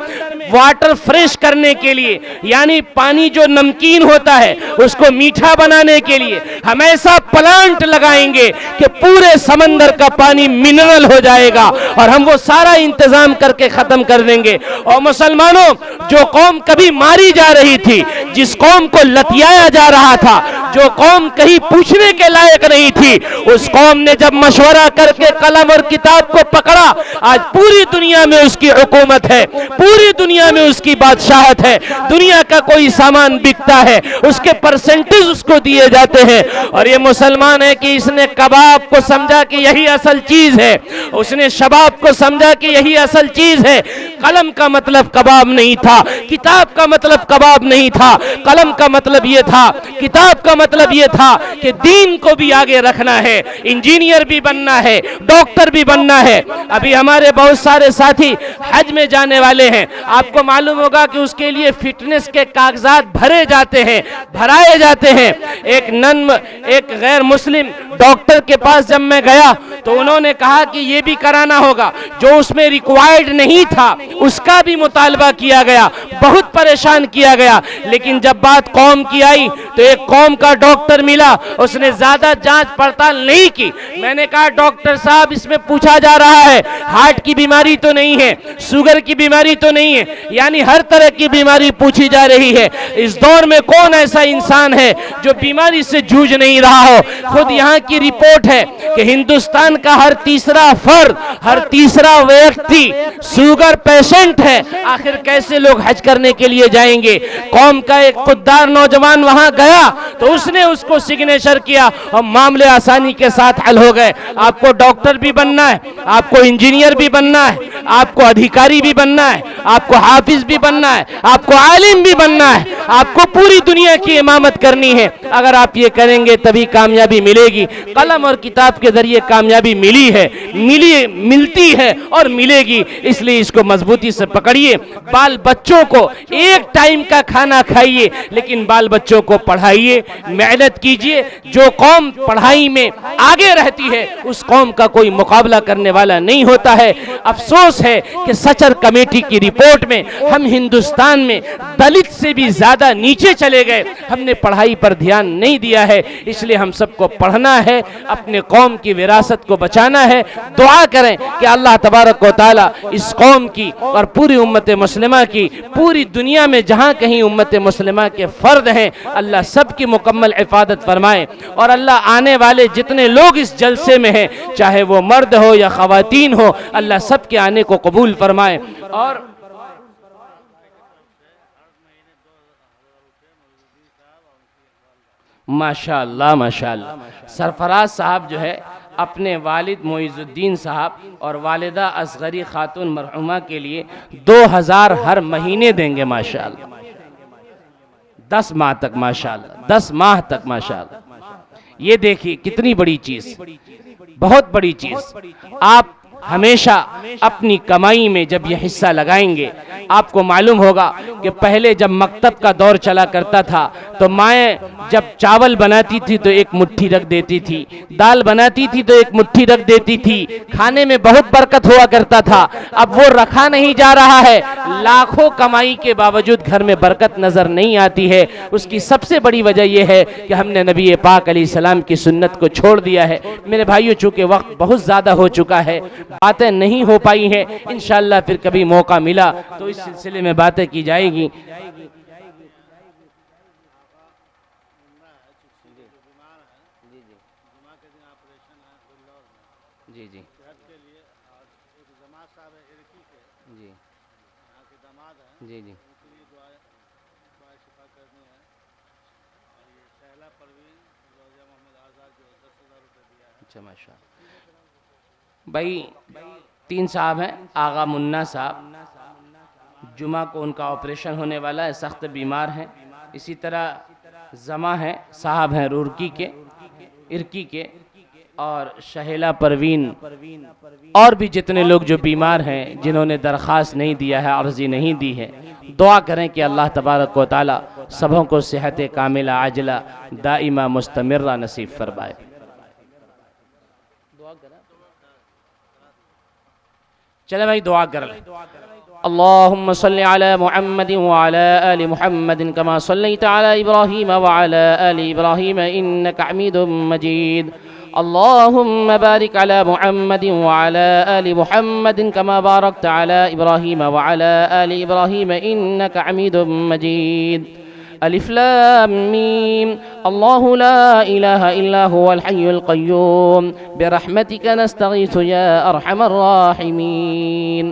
वाटर फ्रेश करने के लिए, यानी पानी जो नमकीन होता है उसको मीठा बनाने के लिए हम ऐसा प्लांट लगाएंगे कि पूरे समंदर का पानी मिनरल हो जाएगा और हम वो सारा इंतजाम करके खत्म कर देंगे। और मुसलमानों, जो कौम कभी मारी जा रही थी, जिस कौम को लतियाया जा रहा था, जो कौम कहीं पूछने के लायक नहीं थी, उस कौम ने जब मशवरा करके कलम और किताब को पकड़ा, आज पूरी दुनिया में उसकी हुकूमत है, पूरी दुनिया में उसकी बादशाहत है। दुनिया का कोई सामान बिकता है, उसके परसेंटेज उसको दिए जाते हैं। और ये मुसलमान है कि इसने कबाब को समझा कि यही असल चीज है, उसने शबाब को समझा कि यही असल चीज है। कलम का मतलब कबाब नहीं था, किताब का मतलब कबाब नहीं था, कलम का मतलब ये था, किताब का मतलब ये था कि दीन को भी आगे रखना है, इंजीनियर भी बनना है, डॉक्टर भी बनना है। अभी हमारे बहुत सारे साथी हज में जाने वाले हैं, आपको मालूम होगा कि उसके लिए फिटनेस के कागजात भरे जाते हैं, भराए जाते हैं। एक गैर मुस्लिम डॉक्टर के पास जब मैं गया तो उन्होंने कहा कि ये भी कराना होगा, जो उसमें रिक्वायर्ड नहीं था उसका भी मुतालबा किया गया, बहुत परेशान किया गया। लेकिन जब बात कौम की आई तो एक कौम का डॉक्टर मिला, उसने ज्यादा जांच पड़ताल नहीं की। मैंने कहा डॉक्टर साहब, इसमें पूछा जा रहा है हार्ट की बीमारी तो नहीं है, शुगर की बीमारी तो नहीं है, यानी हर तरह की बीमारी पूछी जा रही है। इस दौर में कौन ऐसा इंसान है जो बीमारी से जूझ नहीं रहा हो? खुद यहाँ की रिपोर्ट है कि हिंदुस्तान का हर तीसरा फर्द, हर तीसरा व्यक्ति शुगर पेशेंट है। आखिर कैसे लोग हज करने के लिए जाएंगे? कौम का एक खुददार नौजवान वहां गया तो उसने उसको सिग्नेचर किया और मामले आसानी के साथ हल हो गए। आपको डॉक्टर भी बनना है, आपको इंजीनियर भी बनना है, आपको अधिकारी भी बनना है, आपको हाफिज भी बनना है, आपको आलिम भी बनना है, आपको पूरी दुनिया की इमामत करनी है। अगर आप ये करेंगे तभी कामयाबी मिलेगी। कलम और किताब के जरिए कामयाबी मिली है, मिलती है और मिलेगी, इसलिए इसको मजबूती से पकड़िए। बाल बच्चों को एक टाइम का खाना खाइए, लेकिन बाल बच्चों को पढ़ाइए, मेहनत कीजिए। जो कौम पढ़ाई में आगे रहती है उस कौम का कोई मुकाबला करने वाला नहीं होता है। अफसोस है कि सचर कमेटी की रिपोर्ट में हम हिंदुस्तान में दलित से भी ज्यादा नीचे चले गए। हमने पढ़ाई पर ध्यान नहीं दिया है, इसलिए हम सबको पढ़ना है, अपने कौम की विरासत को बचाना है। दुआ करें कि अल्लाह तबारक व तआला इस कौम की और पूरी उम्मत मुस्लिमा की, पूरी दुनिया में जहां कहीं उम्मत मुस्लिमा के फर्द हैं, अल्लाह सबकी मुकम्मल हिफाजत फरमाए। और अल्लाह आने वाले जितने लोग इस जलसे में हैं, चाहे वो मर्द हो या खवातीन हो, अल्लाह सबके आने को कबूल फरमाए। और माशाअल्लाह माशाअल्लाह, सरफराज साहब जो है अपने वालिद मोइजुद्दीन साहब और वालिदा असगरी खातून मरहुमा के लिए 2000 हर महीने देंगे माशाअल्लाह, 10 माह तक माशाअल्लाह, 10 माह तक माशाअल्लाह। ये देखिए कितनी बड़ी चीज, बहुत बड़ी चीज। आप हमेशा अपनी कमाई में जब यह हिस्सा लगाएंगे, आपको मालूम होगा कि पहले जब मकतब का दौर चला करता था तो माएँ जब चावल बनाती थी तो एक मुट्ठी रख देती थी, दाल बनाती थी तो एक मुट्ठी रख देती थी, खाने में बहुत बरकत हुआ करता था। अब वो रखा नहीं जा रहा है, लाखों कमाई के बावजूद घर में बरकत नजर नहीं आती है। उसकी सबसे बड़ी वजह यह है कि हमने नबी पाक अलैहिस्सलाम की सुन्नत को छोड़ दिया है। मेरे भाइयों, चूंकि वक्त बहुत ज्यादा हो चुका है, बातें नहीं हो पाई हैं, इंशाअल्लाह फिर कभी मौका मिला तो इस सिलसिले में बातें की जाएगी। जी जी जी जी अच्छा माशाअल्लाह। भाई 3 साहब हैं, आगा मुन्ना साहब, जुमा को उनका ऑपरेशन होने वाला है, सख्त बीमार हैं। इसी तरह जमा है साहब हैं रुड़की के, इरकी के, और शहेला परवीन, और भी जितने लोग जो बीमार हैं, जिन्होंने दरख्वास्त नहीं दिया है, अर्जी नहीं दी है, दुआ करें कि अल्लाह तबारक व तआला सबों को सेहत कामिला आजला दाइमा मुस्तमिर्रा नसीब फरमाए। चले भाई दुआ कर लें। अल्लाहुम्मा सल्लि अला मुहम्मदिन व अला आलि मुहम्मदिन कमा सल्लैता अला इब्राहीम व अला आलि इब्राहीम इन्नका हमीदुम मजीद। अल्लाहुम्मा बारिक अला मुहम्मदिन व अला आलि मुहम्मदिन कमा बारकता अला इब्राहीम व अला आलि इब्राहीम इन्नका हमीदुम मजीद। अलिफ लाम मीम अल्लाहु ला इलाहा इल्ला हुवल हय्युल क़य्यूम बिरहमतिका नस्तगीथु या अरहमर राहिमीन।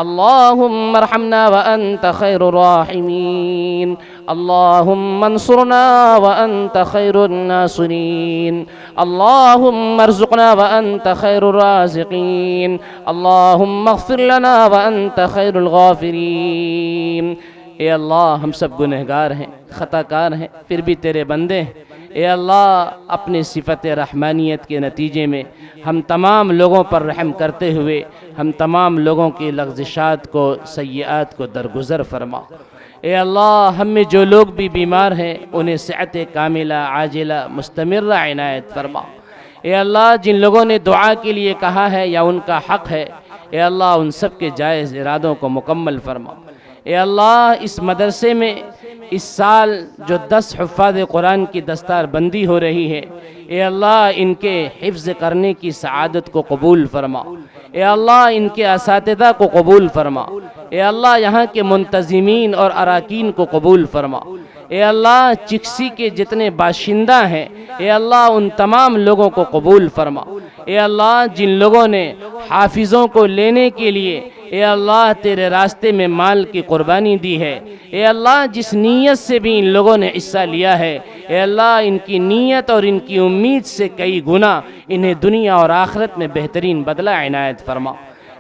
अल्लाहुम्मा अर्हमना व अंत खैरुर राहिमीन। अल्लाहुम्मा अंसुरना व अंत खैरुन नासिरीन। अल्लाहुम्मा अर्ज़ुक़ना व अंत खैरुर राज़िक़ीन। अल्लाहुम्मा अग़फ़िर लना व अंत खैरुल गाफ़िरीन। ए अल्लाह, हम सब गुनहगार हैं, ख़ताकार हैं, फिर भी तेरे बंदे हैं। ए अल्लाह, अपने सिफ़त रहमानियत के नतीजे में हम तमाम लोगों पर रहम करते हुए हम तमाम लोगों की लग़्ज़िशात को, सय्यात को दरगुज़र फरमा। ए अल्लाह, हम में जो लोग भी बीमार हैं उन्हें सेहत कामिला आजिला मुस्तमिर्रा इनायत फरमा। ए अल्लाह, जिन लोगों ने दुआ के लिए कहा है या उनका हक़ है, ए अल्लाह उन सब के जायज़ इरादों को मुकम्मल फरमा। ए अल्लाह, इस मदरसे में इस साल जो 10 हुफ़ाज़ कुरान की दस्तार बंदी हो रही है, ए अल्लाह इनके हिफ्ज़ करने की सआदत को कबूल फरमा। ए अल्लाह, इनके असातिज़ा को कबूल फरमा। ए अल्लाह, यहाँ के मुंतज़िमीन और अराकीन को कबूल फरमा। ए अल्लाह, चिक्सी के जितने बाशिंदा हैं, ए अल्लाह उन तमाम लोगों को कबूल फरमा। ए अल्लाह, जिन लोगों ने हाफिज़ों को लेने के लिए ए अल्लाह तेरे रास्ते में माल की कुर्बानी दी है, ए अल्लाह जिस नीयत से भी इन लोगों ने हिस्सा लिया है, ए अल्लाह इनकी नीयत और इनकी उम्मीद से कई गुना इन्हें दुनिया और आखिरत में बेहतरीन बदला इनायत फरमा।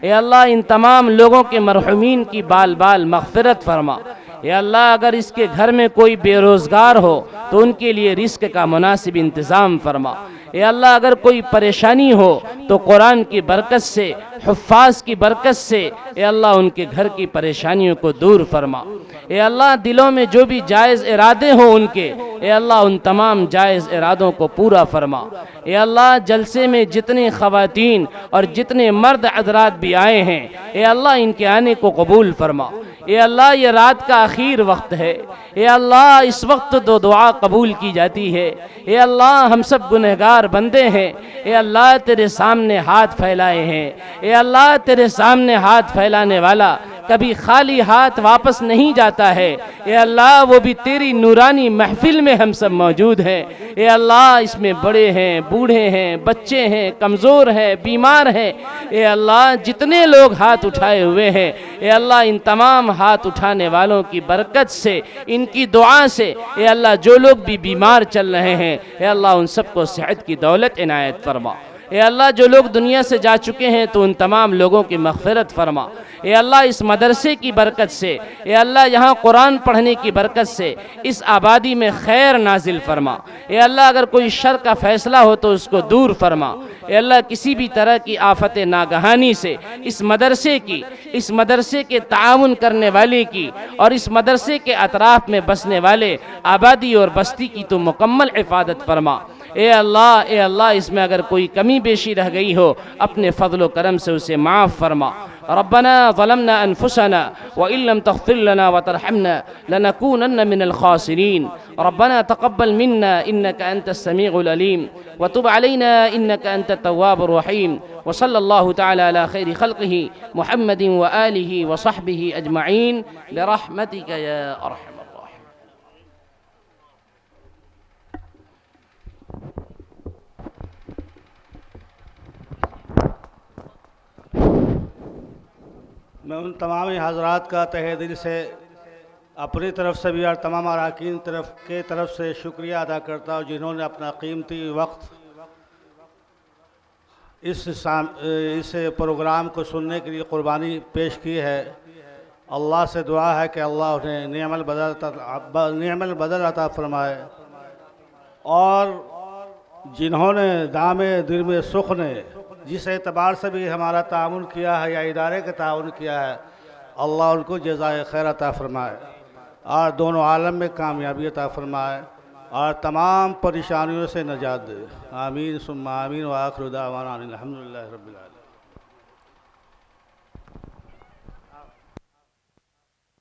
ए अल्लाह, इन तमाम लोगों के मरहुमीन की बाल बाल मग़फ़िरत फरमा। या अल्लाह, अगर इसके घर में कोई बेरोज़गार हो तो उनके लिए रिस्क का मुनासिब इंतज़ाम फरमा। या अल्लाह, अगर कोई परेशानी हो तो कुरान की बरकत से, हुफ़्फ़ाज़ की बरकत से या अल्लाह उनके घर की परेशानियों को दूर फरमा। या अल्लाह, दिलों में जो भी जायज़ इरादे हों उनके, या अल्लाह उन तमाम जायज़ इरादों को पूरा फरमा। या अल्लाह, जलसे में जितने ख़वातीन और जितने मर्द हज़रात भी आए हैं, या अल्लाह इनके आने को कबूल फरमा। या अल्लाह, ये रात का आखिर वक्त है, या अल्लाह इस वक्त तो दुआ कबूल की जाती है। या अल्लाह, हम सब गुनहगार बंदे हैं, या अल्लाह तेरे सामने हाथ फैलाए हैं। या अल्लाह, तेरे सामने हाथ फैलाने वाला कभी खाली हाथ वापस नहीं जाता है। या अल्लाह, वो भी तेरी नूरानी महफिल में हम सब मौजूद हैं। या अल्लाह, इसमें बड़े हैं, बूढ़े हैं, बच्चे हैं, कमज़ोर हैं, बीमार हैं। या अल्लाह, जितने लोग हाथ उठाए हुए हैं, या अल्लाह इन तमाम हाथ उठाने वालों की बरकत से, इनकी दुआ से, या अल्लाह जो लोग भी बीमार चल रहे हैं, या अल्लाह उन सबको सेहत की दौलत इनायत फरमा। या अल्लाह, जो लोग दुनिया से जा चुके हैं तो उन तमाम लोगों की मग़फ़िरत फरमा। या अल्लाह, इस मदरसे की बरकत से, या अल्लाह यहाँ कुरान पढ़ने की बरकत से इस आबादी में खैर नाजिल फरमा। या अल्लाह, अगर कोई शर का फ़ैसला हो तो उसको दूर फरमा। या अल्लाह, किसी भी तरह की आफत नागहानी से इस मदरसे की, इस मदरसे के ताउन करने वाले की और इस मदरसे के अतराफ़ में बसने वाले आबादी और बस्ती की तो मुकम्मल हिफाजत फरमा। ए अल्लाह, इसमें अगर कोई कमी बेशी रह गई हो अपने फ़ज़ल व करम से उसे माफ़ फरमा। रब्बना ज़लमना अनफुसना व इल्लम तग़फ़िर लना व तरहमना लनकूनन्न मिनल ख़ासिरीन। रब्बना तक़ब्बल मिन्ना इन्नका अंतस समीउल अलीम व तुब अलैना इन्नका अंतत तव्वाबुर रहीम। व सल्लल्लाहु तआला अला खैरि ख़ल्क़िही मुहम्मदिन व आलिही व सहबिही अजमईन बिरहमतिका या अरहम। मैं उन तमाम हज़रात का तहे दिल से अपनी तरफ से भी और तमाम अरकान तरफ से शुक्रिया अदा करता हूँ जिन्होंने अपना कीमती वक्त इस प्रोग्राम को सुनने के लिए कुर्बानी पेश की है। अल्लाह से दुआ है कि अल्लाह उन्हें नेमल बदल अता फरमाए और जिन्होंने दामे दिल में सुख ने जिस एतबार से भी हमारा ताउन किया है या इदारे का ताउन किया है, अल्लाह उनको जज़ाए खैर अता फरमाए और दोनों आलम में कामयाबी अता फरमाए और तमाम परेशानियों से निजात दे। आमीन सुम्मा आमीन व आखिर दावाना अनिल हम्दुलिल्लाहि रब्बिल आलमीन।